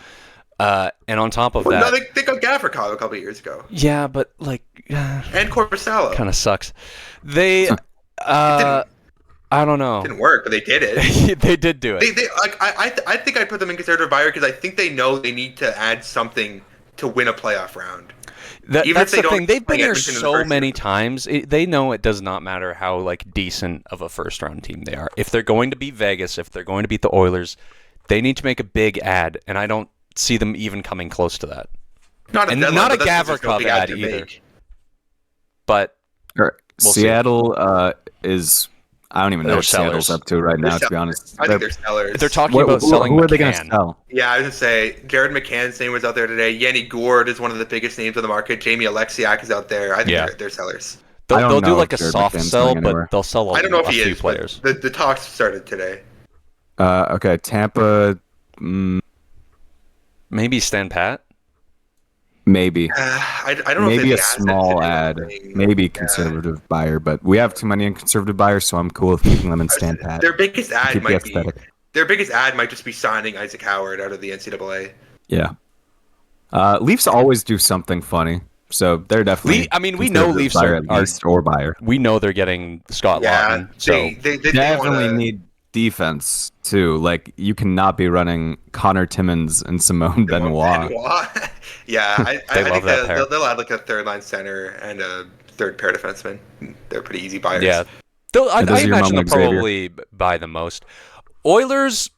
And on top of Well, that, no, they got Gavrikov a couple of years ago, yeah, but like, and Korpisalo. kind of sucks. They, I I don't know. Didn't work, but they did it. They did do it. They like I think I put them in conservative buyer because I think they know they need to add something to win a playoff round. That's the thing. They've been here so many times. They know it does not matter how like decent of a first round team they are. If they're going to beat Vegas, if they're going to beat the Oilers, they need to make a big ad, and I don't see them even coming close to that. Not a Gavrikov ad either. But we'll Seattle is. I don't even know what sellers. Seattle's up to right now, to be honest. I think they're sellers. They're talking about selling Who are they McCann. going to sell? Yeah, I was going to say, Jared McCann's name was out there today. Yanni Gourde is one of the biggest names on the market. Jamie Alexiak is out there. I think they're sellers. They'll do like a soft sell, but they'll sell a few players. The talks started today. Okay, Tampa. Maybe Stan Pat? Maybe. I don't know maybe if a small ad. Maybe conservative buyer, but we have too many in conservative buyers, so I'm cool with keeping them in Stan Pat. Their biggest ad might just be signing Isaac Howard out of the NCAA. Yeah. Leafs always do something funny, so they're definitely. We know Leafs are or buyer. We know they're getting Scott Laughton. So they definitely need defense too. Like you cannot be running Connor Timmins and Simone Benoit. Yeah, I think that pair. they'll add like a third line center and a third pair defenseman. They're pretty easy buyers. Yeah, I imagine they'll probably buy the most. Oilers,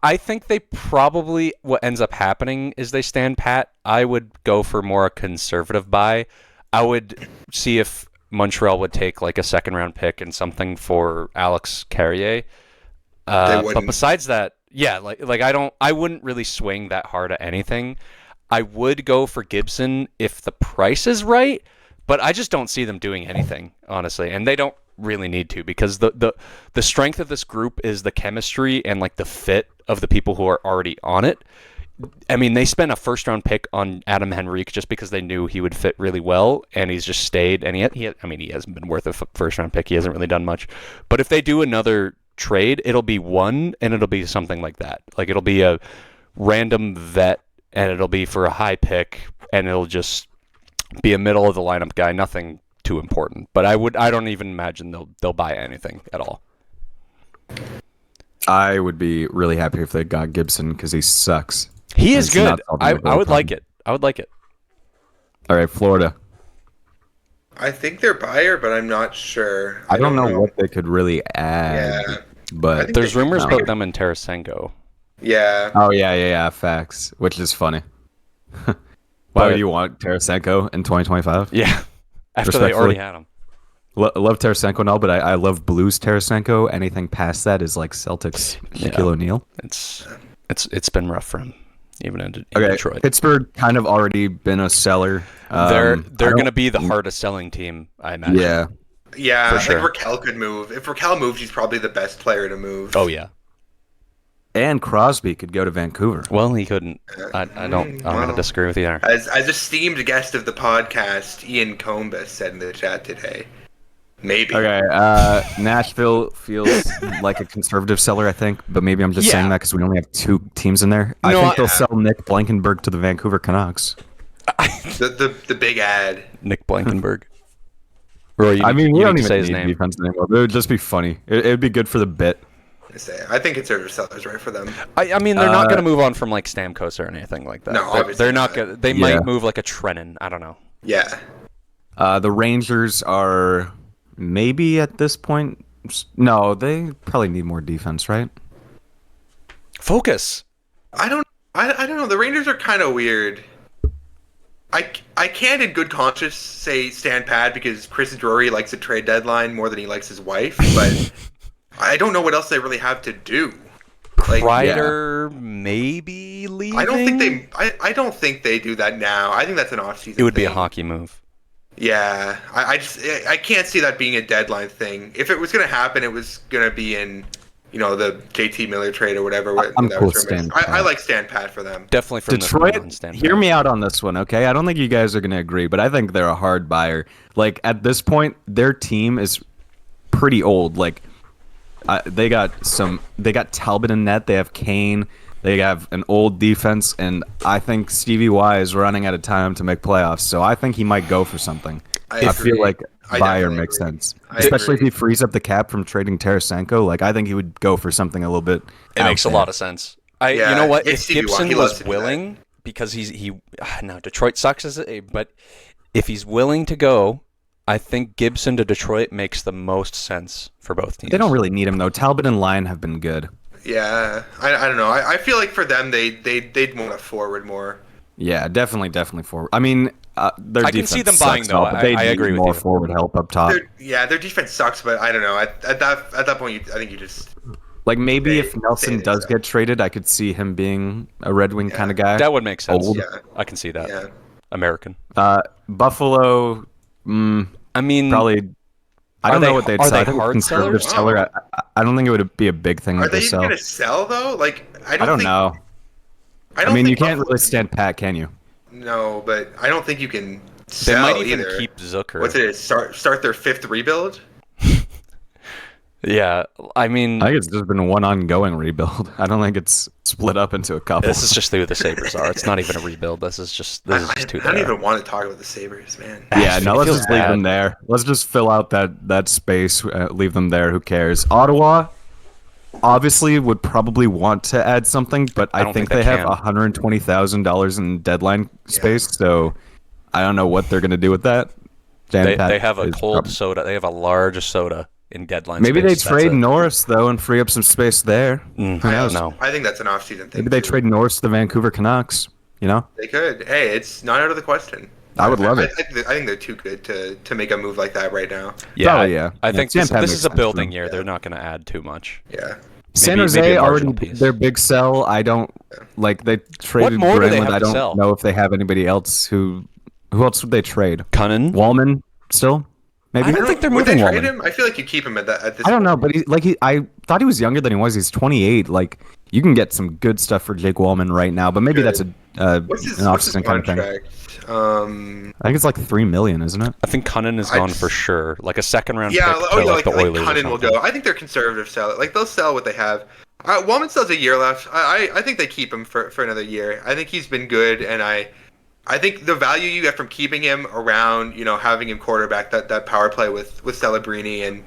I think they probably, what ends up happening is they stand pat. I would go for more a conservative buy. I would see if Montreal would take like a second round pick and something for Alex Carrier. But besides that, yeah, like I wouldn't really swing that hard at anything. I would go for Gibson if the price is right, but I just don't see them doing anything, honestly. And they don't really need to, because the strength of this group is the chemistry and like the fit of the people who are already on it. I mean, they spent a first round pick on Adam Henrique just because they knew he would fit really well, and he's just stayed. And he hasn't been worth a first round pick. He hasn't really done much. But if they do another trade, it'll be one, and it'll be something like that. Like it'll be a random vet, and it'll be for a high pick, and it'll just be a middle of the lineup guy. Nothing too important. But I don't even imagine they'll buy anything at all. I would be really happy if they got Gibson because he sucks. He is good. I would like it. I would like it. All right, Florida. I think they're buyer, but I'm not sure. I don't know what they could really add. Yeah. But there's rumors about them in Tarasenko. Yeah. Oh, yeah. Facts. Which is funny. Why do you want Tarasenko in 2025? Yeah. After they already had him. Love Tarasenko and all, but I love Blues Tarasenko. Anything past that is like Celtics Shaquille O'Neal. It's been rough for him, even in Detroit. Pittsburgh kind of already been a seller. They're going to be the hardest selling team, I imagine. Yeah. Yeah, for sure. Like Raquel could move. If Raquel moves, he's probably the best player to move. Oh, yeah. And Crosby could go to Vancouver. Well, he couldn't. I'm going to disagree with you there. As esteemed guest of the podcast, Ian Combus said in the chat today, maybe. Okay, Nashville feels like a conservative seller, I think, but maybe I'm just saying that because we only have two teams in there. I think they'll sell Nick Blankenburg to the Vancouver Canucks. The big ad. Nick Blankenburg. Rory, we don't even say his need name. defense anymore. But it would just be funny. It would be good for the bit. I think conservative sellers right for them. I mean, they're not going to move on from like Stamkos or anything like that. No, obviously they're not going. They might move like a Trennan. I don't know. Yeah. The Rangers are maybe at this point. No, they probably need more defense, right? Focus. I don't know. The Rangers are kind of weird. I can't in good conscience say stand pat because Chris Drury likes a trade deadline more than he likes his wife, but I don't know what else they really have to do. Like, Kreider maybe leaving? I don't think they do that now. I think that's an off-season It would thing. be a hockey move. Yeah. I can't see that being a deadline thing. If it was going to happen, it was going to be in, the JT Miller trade or whatever. I'm cool with Stan Pat. I like stand pat for them. Definitely from Detroit, hear me out on this one, okay? I don't think you guys are going to agree, but I think they're a hard buyer. Like, at this point, their team is pretty old. Like, they got Talbot in net. They have Kane. They have an old defense, and I think Stevie Y is running out of time to make playoffs. So I think he might go for something. I feel like buyer definitely makes agree. sense, I especially if agree. he frees up the cap from trading Tarasenko. Like I think he would go for something a little bit. It makes a lot of sense. You Yeah, know what? it's If Stevie Wonder. Gibson He loves was to do that. willing, because no, Detroit sucks but if he's willing to go, I think Gibson to Detroit makes the most sense for both teams. They don't really need him though. Talbot and Lyon have been good. Yeah, I don't know. I feel like for them, they'd want to forward more. Yeah, definitely forward. I mean, their I can defense see them buying, sucks though. now, but they I need agree with more you. forward help up top. Their defense sucks, but I don't know. At that point, I think you just Like maybe if They Nelson think does so. get traded, I could see him being a Red Wing kind of guy. That would make sense. Old. Yeah. I can see that. Yeah. American. Buffalo, I mean, probably. I don't know what they'd are sell. they I think hard conservative sellers? seller. I don't think it would be a big thing Are that they they even sell. gonna sell though? Like I don't know. I I don't mean, you think can't Buffalo- really stand pat, can you? No, but I don't think you can they sell might even either. keep Zucker. What's it? Start their fifth rebuild? Yeah, I mean, I think it's just been one ongoing rebuild. I don't think it's split up into a couple. this is just who the Sabres are. It's not even a rebuild. This is just who I they don't are. even want to talk about the Sabres, man. Yeah, no, It let's feels just leave bad. them there. Let's just fill out that space. Leave them there. Who cares? Ottawa, obviously, would probably want to add something, but I don't think think they they have can. $120,000 in deadline space, so I don't know what they're gonna do with that. They Jam-packed have a is cold probably- soda. They have a large soda in deadline Maybe they space. trade Norris though and free up some space there. Who knows? No. I think that's an off-season thing. Maybe they too. trade Norris to the Vancouver Canucks. You know, They could. Hey, it's not out of the question. I would love it. I think they're too good to make a move like that right now. Yeah, Probably, yeah. I Yeah, think Jam-packed this makes is a sense building for year. them. They're not going to add too much. Yeah. San maybe Jose a already marginal piece. their big sell. I don't like they traded more do they Granlund. have I to don't sell? know if they have anybody else who else would they trade? Cunnin? Wallman still? Maybe I don't think they're Would they moving trade Wallman. him? I feel like you keep him at this. I don't know, but I thought he was younger than he was. He's 28. Like you can get some good stuff for Jake Wallman right now, but maybe Good. that's What's his an off-season kind of thing. contract? I think it's like $3 million, isn't it? I think Cunnin is gone for sure. Like a second round Yeah, pick to like the Oilers. or Cunnin will something. go. I think they're conservative sell it. Like they'll sell what they have. Wallman still has a year left. I think they keep him for another year. I think he's been good, and I think the value you get from keeping him around, having him quarterback that power play with Celebrini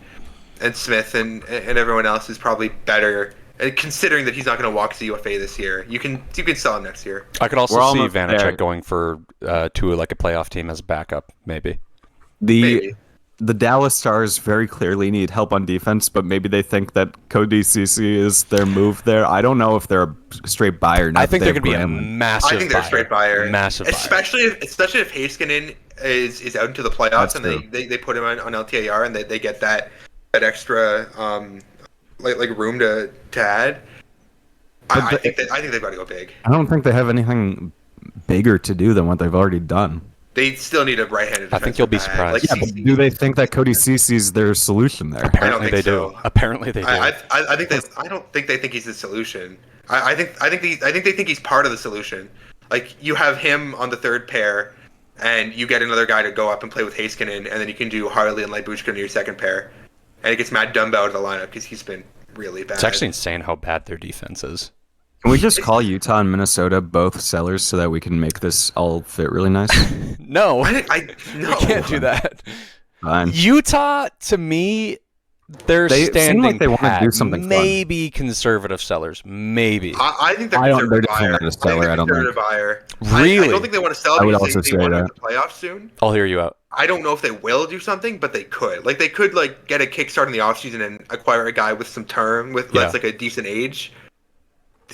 and Smith and everyone else is probably better. And considering that he's not going to walk to UFA this year, you can sell him next year. I could also We're see almost Vanacek there. going for to like a playoff team as backup, maybe. Maybe. The Dallas Stars very clearly need help on defense, but maybe they think that Cody Ceci is their move there. I don't know if they're a straight buyer. I think they there could be a Granlund. massive I think they're a straight buyer. Massive buyer. especially if Heiskanen is out into the playoffs That's and true. they put him on LTIR and they get that extra like room to add. I think they've got to go big. I don't think they have anything bigger to do than what they've already done. They still need a right-handed. I think you'll be defensive back. surprised. Like, Yeah, but do they think that Cody Ceci's their solution there? Apparently think they do. so. Apparently they do. I think that I don't think they think he's the solution. I think they think he's part of the solution. Like you have him on the third pair, and you get another guy to go up and play with Heiskanen, and then you can do Harley and Lybuchka in your second pair, and it gets Matt Dumba out of the lineup because he's been really bad. It's actually insane how bad their defense is. Can we just call Utah and Minnesota both sellers so that we can make this all fit really nice? No, I no. we can't do that. Fine. Utah, to me, they're They seem standing like they wanna pat. do something fun. Maybe conservative sellers. Maybe. I think they're I don't- they're conservative definitely buyer. not a seller, I don't think. conservative buyer. Really? I don't think they want to sell I would because also they say want to that. make the playoffs soon. I'll hear you out. I don't know if they will do something, but they could. Like they could get a kickstart in the offseason and acquire a guy with some term that's like a decent age,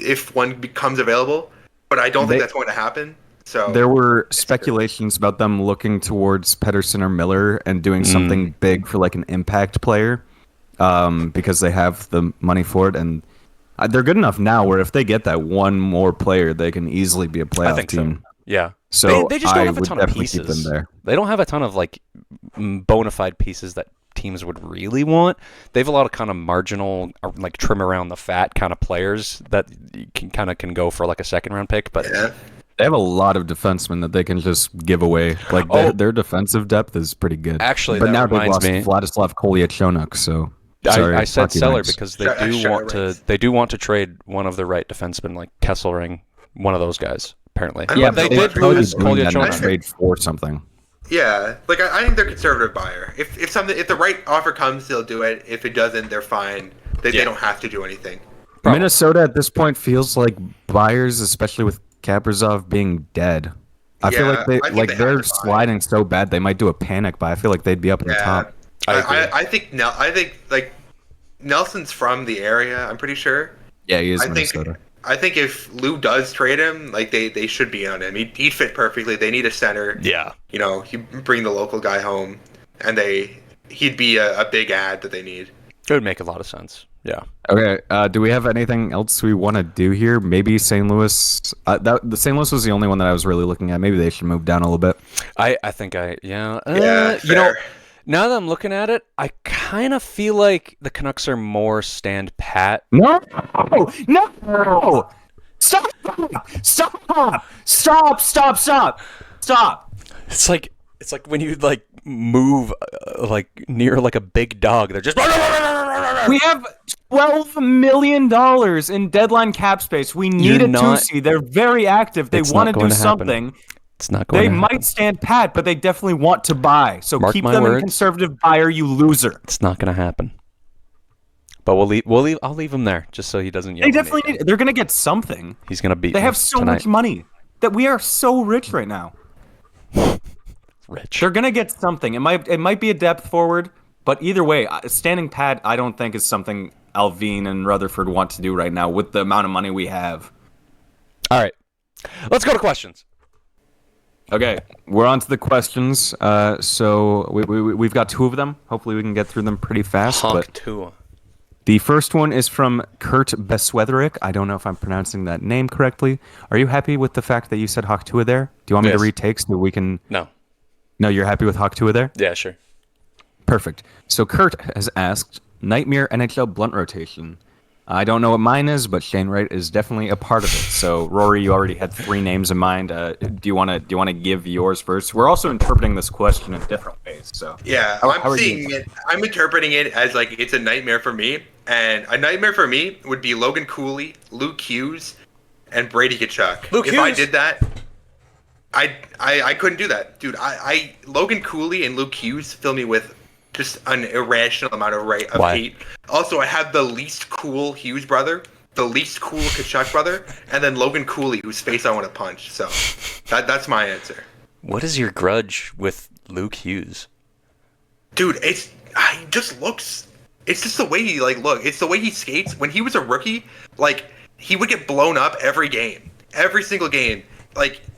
if one becomes available. But I don't think that's going to happen. So There were speculations about them looking towards Pedersen or Miller and doing something big for like an impact player, because they have the money for it, and they're good enough now where if they get that one more player, they can easily be a playoff I think team. so. Yeah. So they just don't I have a would ton of definitely keep pieces. them there. They don't have a ton of like bona fide pieces that teams would really want. They have a lot of kind of marginal, like trim around the fat kind of players that you can go for like a second round pick. But yeah. They have a lot of defensemen that they can just give away. Like their defensive depth is pretty good. Actually, but that now they reminds lost me. Vladislav Kolyachonok, so sorry, I said hockey seller Knights. because they Sure, do sure, want to. right. They do want to trade one of the right defensemen, like Kesselring, one of those guys. Apparently, I Yeah, love but they the did Padres lose doing that in a Kolyachonok. trade for something. Yeah, like I think they're a conservative buyer. If the right offer comes, they'll do it. If it doesn't, they're fine. They don't have to do anything. Probably. Minnesota at this point feels like buyers, especially with Kaprizov being dead. I feel like I think they have they're to buy. sliding so bad they might do a panic buy. I feel like they'd be up in the top. I think like Nelson's from the area. I'm pretty sure. Yeah, he is I Minnesota. I think if Lou does trade him, like they should be on him. He'd fit perfectly. They need a center. Yeah. You know, you bring the local guy home, and he'd be a big ad that they need. It would make a lot of sense. Yeah. Okay. Do we have anything else we want to do here? Maybe St. Louis. The St. Louis was the only one that I was really looking at. Maybe they should move down a little bit. I think Yeah, you know, fair. now that I'm looking at it, I kind of feel like the Canucks are more stand pat. No. No. Stop. Stop. Stop. Stop. Stop. Stop. It's like when you like move like near like a big dog, they're just We have $12 million in deadline cap space. We need You're a not- Tusi. They're very active. They It's want not to going do to happen. something. It's not going They to happen. might stand pat, but they definitely want to buy. So Mark keep my them in words. conservative buyer, you loser. It's not going to happen. But we'll leave. I'll leave him there just so he doesn't yell. They at me definitely again. need. They're gonna get something. He's going to beat. They me have so tonight. much money that we are so rich right now. Rich. They're gonna get something. It might be a depth forward, but either way, standing pat, I don't think is something Alvin and Rutherford want to do right now with the amount of money we have. All right, let's go to questions. Okay, we're on to the questions. So we've got two of them. Hopefully, we can get through them pretty fast. But Tua. the first one is from Kurt Beswetherick. I don't know if I'm pronouncing that name correctly. Are you happy with the fact that you said Hawktua there? Do you want me to Yes. retake so we can? No. No, you're happy with Hawktua there? Yeah, sure. Perfect. So Kurt has asked, Nightmare NHL blunt rotation. I don't know what mine is, but Shane Wright is definitely a part of it. So Rory, you already had 3 names in mind. Do you want to give yours first? We're also interpreting this question in different ways. So Yeah, How I'm are you seeing doing? it. I'm interpreting it as like it's a nightmare for me, and a nightmare for me would be Logan Cooley, Luke Hughes, and Brady Kachuk. Luke if I Hughes? did that, I couldn't do that, dude. I Logan Cooley and Luke Hughes fill me with just an irrational amount of Why? hate. Also, I have the least cool Hughes brother, the least cool Kachuk brother, and then Logan Cooley, whose face I want to punch. So that's my answer. What is your grudge with Luke Hughes? Dude, he just looks. It's just the way he look. It's the way he skates. When he was a rookie, he would get blown up every game, every single game.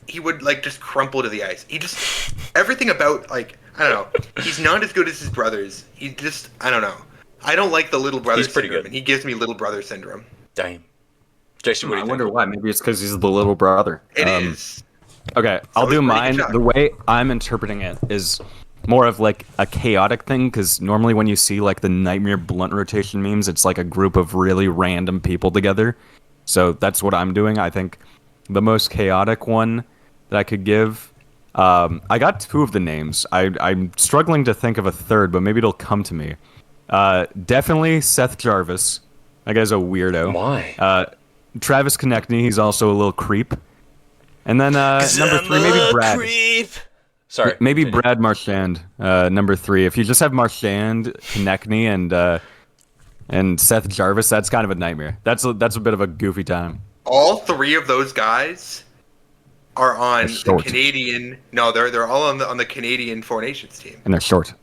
He would just crumple to the ice. He just everything about I don't know. He's not as good as his brothers. He just I don't know. I don't like the little brother He's pretty syndrome, good. and he gives me little brother syndrome. Damn. Jason, what do I you wonder think? why. Maybe it's because he's the little brother. It is. Okay, I'll is do Brady mine. Kachuk. The way I'm interpreting it is more of a chaotic thing, because normally when you see the Nightmare blunt rotation memes, it's a group of really random people together. So that's what I'm doing. I think the most chaotic one that I could give. I got 2 of the names. I'm struggling to think of a third, but maybe it'll come to me. Definitely Seth Jarvis. That guy's a weirdo. Why? Travis Konechny. He's also a little creep. And then number 3, maybe Brad. Creep. Sorry. Maybe Brad Marchand, number 3. If you just have Marchand, Konechny, and Seth Jarvis, that's kind of a nightmare. That's a bit of a goofy time. All 3 of those guys are on the short. Canadian. No, they're all on the Canadian Four Nations team. And they're short.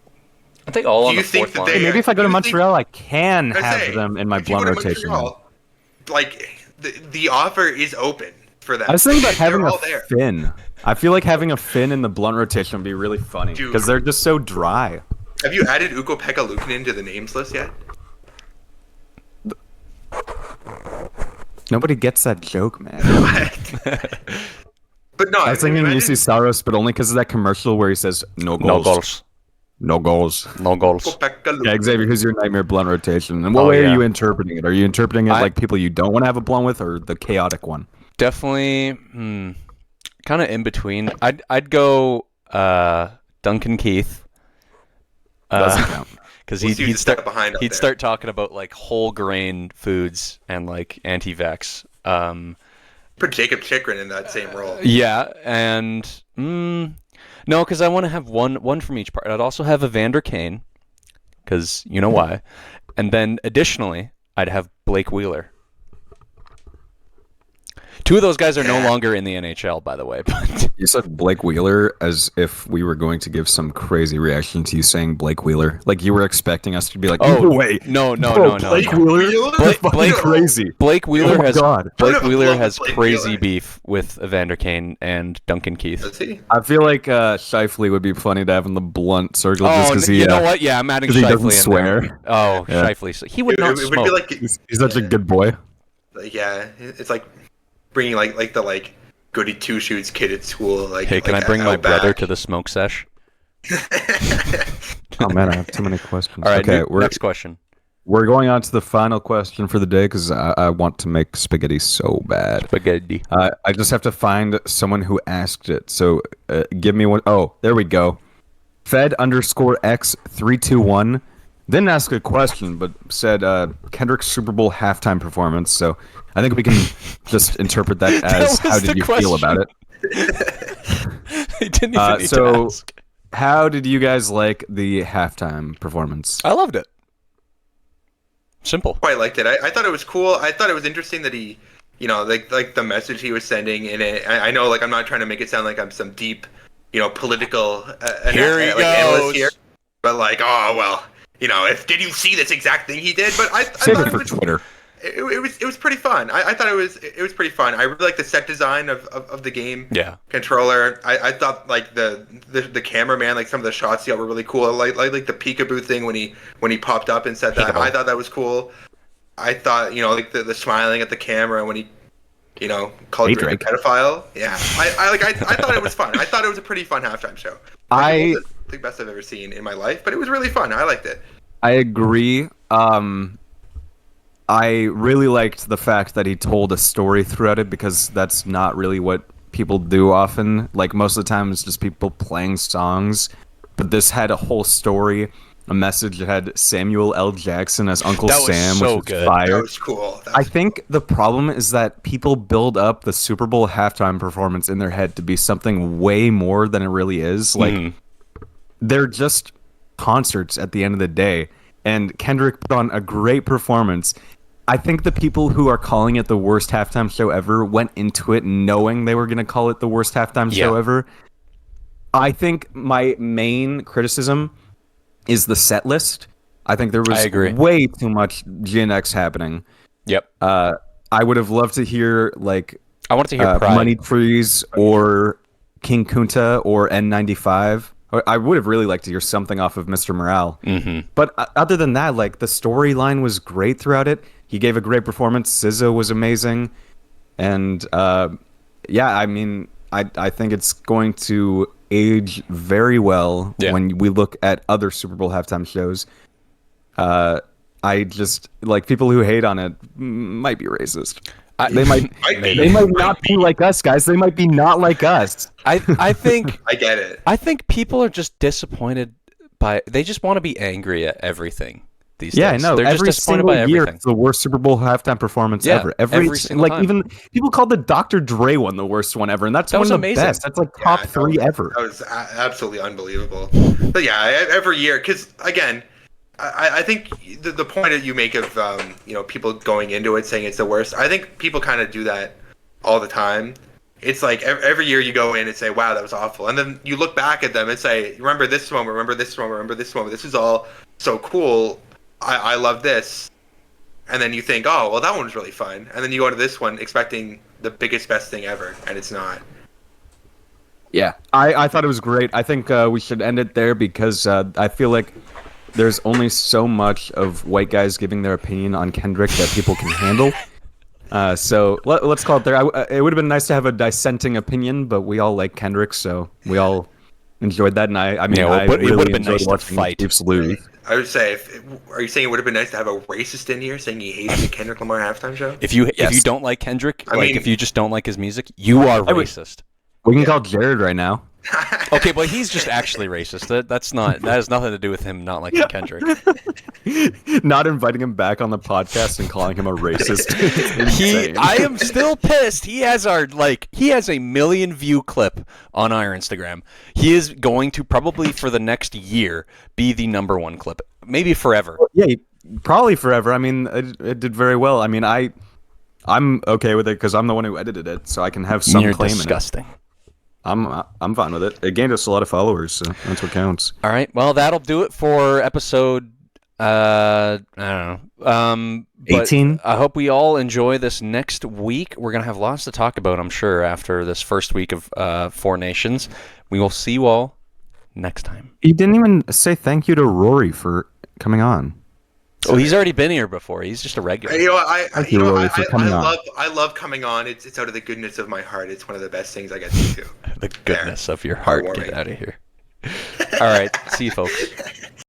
I think all Do on you the think fourth that line. they- Maybe if I go to you think- Montreal, I can I have say, them in my if you blunt go to rotation. Montreal, the offer is open for them. I was thinking about having They're a all there. fin. I feel like having a fin in the blunt rotation would be really funny, Dude. because they're just so dry. Have you added Ukko-Pekka Luukkonen to the names list yet? Nobody gets that joke, man. But no, I was thinking UC Saros, but only because of that commercial where he says, no goals. No goals. No goals. No goals. Ukko-Pekka Yeah, Luukkonen. Xavier, who's your nightmare blunt rotation? And what Oh, way yeah. are you interpreting it? Are you interpreting it I- like people you don't want to have a blunt with, or the chaotic one? Definitely kind of in between. I'd go Duncan Keith. Doesn't count. Because We'll see who's he'd a step start behind up he'd there. start talking about whole grain foods and anti-vax. Put Jacob Chikrin in that same role. Yeah, and No, because I want to have one from each part. I'd also have Evander Kane, because you know why. And then additionally, I'd have Blake Wheeler. Two of those guys are no longer in the NHL, by the way. But You said Blake Wheeler as if we were going to give some crazy reaction to you saying Blake Wheeler. Like you were expecting us to be like, Oh, no way. no. Blake Wheeler? Blake Crazy. Blake Wheeler Oh, has God. Blake I Wheeler love has Blake crazy Wheeler. beef with Evander Kane and Duncan Keith. Let's see. I feel like Shifley would be funny to have in the blunt circle just because he, you know what? Yeah, I'm adding 'cause he Shifley doesn't in swear. there. Oh, Yeah. Shifley. He would It not would smoke. be like he's such a good boy. yeah, it's like bringing like the like goody two shoes kid at school. Like, Hey, can like I bring my out brother back. to the smoke sesh? Oh man, I have too many questions. All right, okay, next question. we're going on to the final question for the day because I want to make spaghetti so bad. Spaghetti. I just have to find someone who asked it. So give me one. Oh, there we go. Fed_X321 didn't ask a question, but said Kendrick's Super Bowl halftime performance. So I think we can just interpret that as was how the did you feel about it? He didn't even need to So ask. how did you guys like the halftime performance? I loved it. Simple. Quite liked it. I thought it was cool. I thought it was interesting that he, like the message he was sending in it. I know, like, I'm not trying to make it sound like I'm some deep, political Here he analyst goes. here, but like, oh well, did you see this exact thing he did? But I Save thought it for was, Twitter. It was pretty fun. I thought it was pretty fun. I really like the set design of the game. Yeah. Controller. I thought like the cameraman, like some of the shots he got were really cool. Like the peekaboo thing when he popped up and said that. Peekaboo. I thought that was cool. I thought like the smiling at the camera when he called Hey, Drake a Drake. pedophile. Yeah. I thought it was fun. I thought it was a pretty fun halftime show. I- The best I've ever seen in my life, but it was really fun. I liked it. I agree. I really liked the fact that he told a story throughout it because that's not really what people do often. Like most of the time it's just people playing songs, but this had a whole story, a message. It had Samuel L. Jackson as Uncle That was Sam, so which was good. fire. That was cool. I think the problem is that people build up the Super Bowl halftime performance in their head to be something way more than it really is. Like they're just concerts at the end of the day. And Kendrick put on a great performance. I think the people who are calling it the worst halftime show ever went into it knowing they were going to call it the worst halftime show ever. I think my main criticism is the set list. I think there was way too much GNX happening. Yep. I would have loved to hear I wanted to hear Pride. Money Trees or King Kunta or N95. I would have really liked to hear something off of Mr. Morale. Mm-hmm. But other than that, like the storyline was great throughout it. He gave a great performance. SZA was amazing. And I mean, I think it's going to age very well when we look at other Super Bowl halftime shows. I just like people who hate on it might be racist. They might not be like us, guys. They might be not like us. I think I get it. I think people are just disappointed they just want to be angry at everything these Yeah, I days. know. They're Every just disappointed single by year, everything. it's the worst Super Bowl halftime performance ever. every single like time. even people called the Dr. Dre one the worst one ever, and that's That one was of the amazing. best. That's like top three ever. That was absolutely unbelievable. But yeah, every year, because again, I think the point that you make of people going into it saying it's the worst, I think people kind of do that all the time. It's like every year you go in and say, wow, that was awful, and then you look back at them and say, remember this moment, remember this moment, remember this moment, this is all so cool, I love this. And then you think, oh well, that one was really fun, and then you go to this one expecting the biggest, best thing ever, and it's not. Yeah, I thought it was great. I think we should end it there because I feel like there's only so much of white guys giving their opinion on Kendrick that people can handle. So let's call it there. It would have been nice to have a dissenting opinion, but we all like Kendrick, so we all enjoyed that. And I mean, I but it really would have been enjoyed nice to watching fight. Chiefs lose. I would say, are you saying it would have been nice to have a racist in here saying he hated the Kendrick Lamar halftime show? If you don't like Kendrick, I mean- if you just don't like his music, you are racist. We can call Jared right now. Okay, but he's just actually racist. That has nothing to do with him not liking Kendrick. Not inviting him back on the podcast and calling him a racist. I am still pissed. He has a million view clip on our Instagram. He is going to probably for the next year be the number one clip, maybe forever. Yeah, probably forever. I mean, it did very well. I mean, I'm okay with it because I'm the one who edited it, so I can have some You're claim disgusting. in it. I'm fine with it. It gained us a lot of followers, so that's what counts. All right. Well, that'll do it for episode. I don't know. 18. I hope we all enjoy this next week. We're gonna have lots to talk about, I'm sure, after this first week of Four Nations. We will see you all next time. You didn't even say thank you to Rory for coming on. Oh, he's already been here before. He's just a regular. I love coming on. It's out of the goodness of my heart. It's one of the best things I get to do. The goodness of your heart. Get out of here. All right. See you, folks.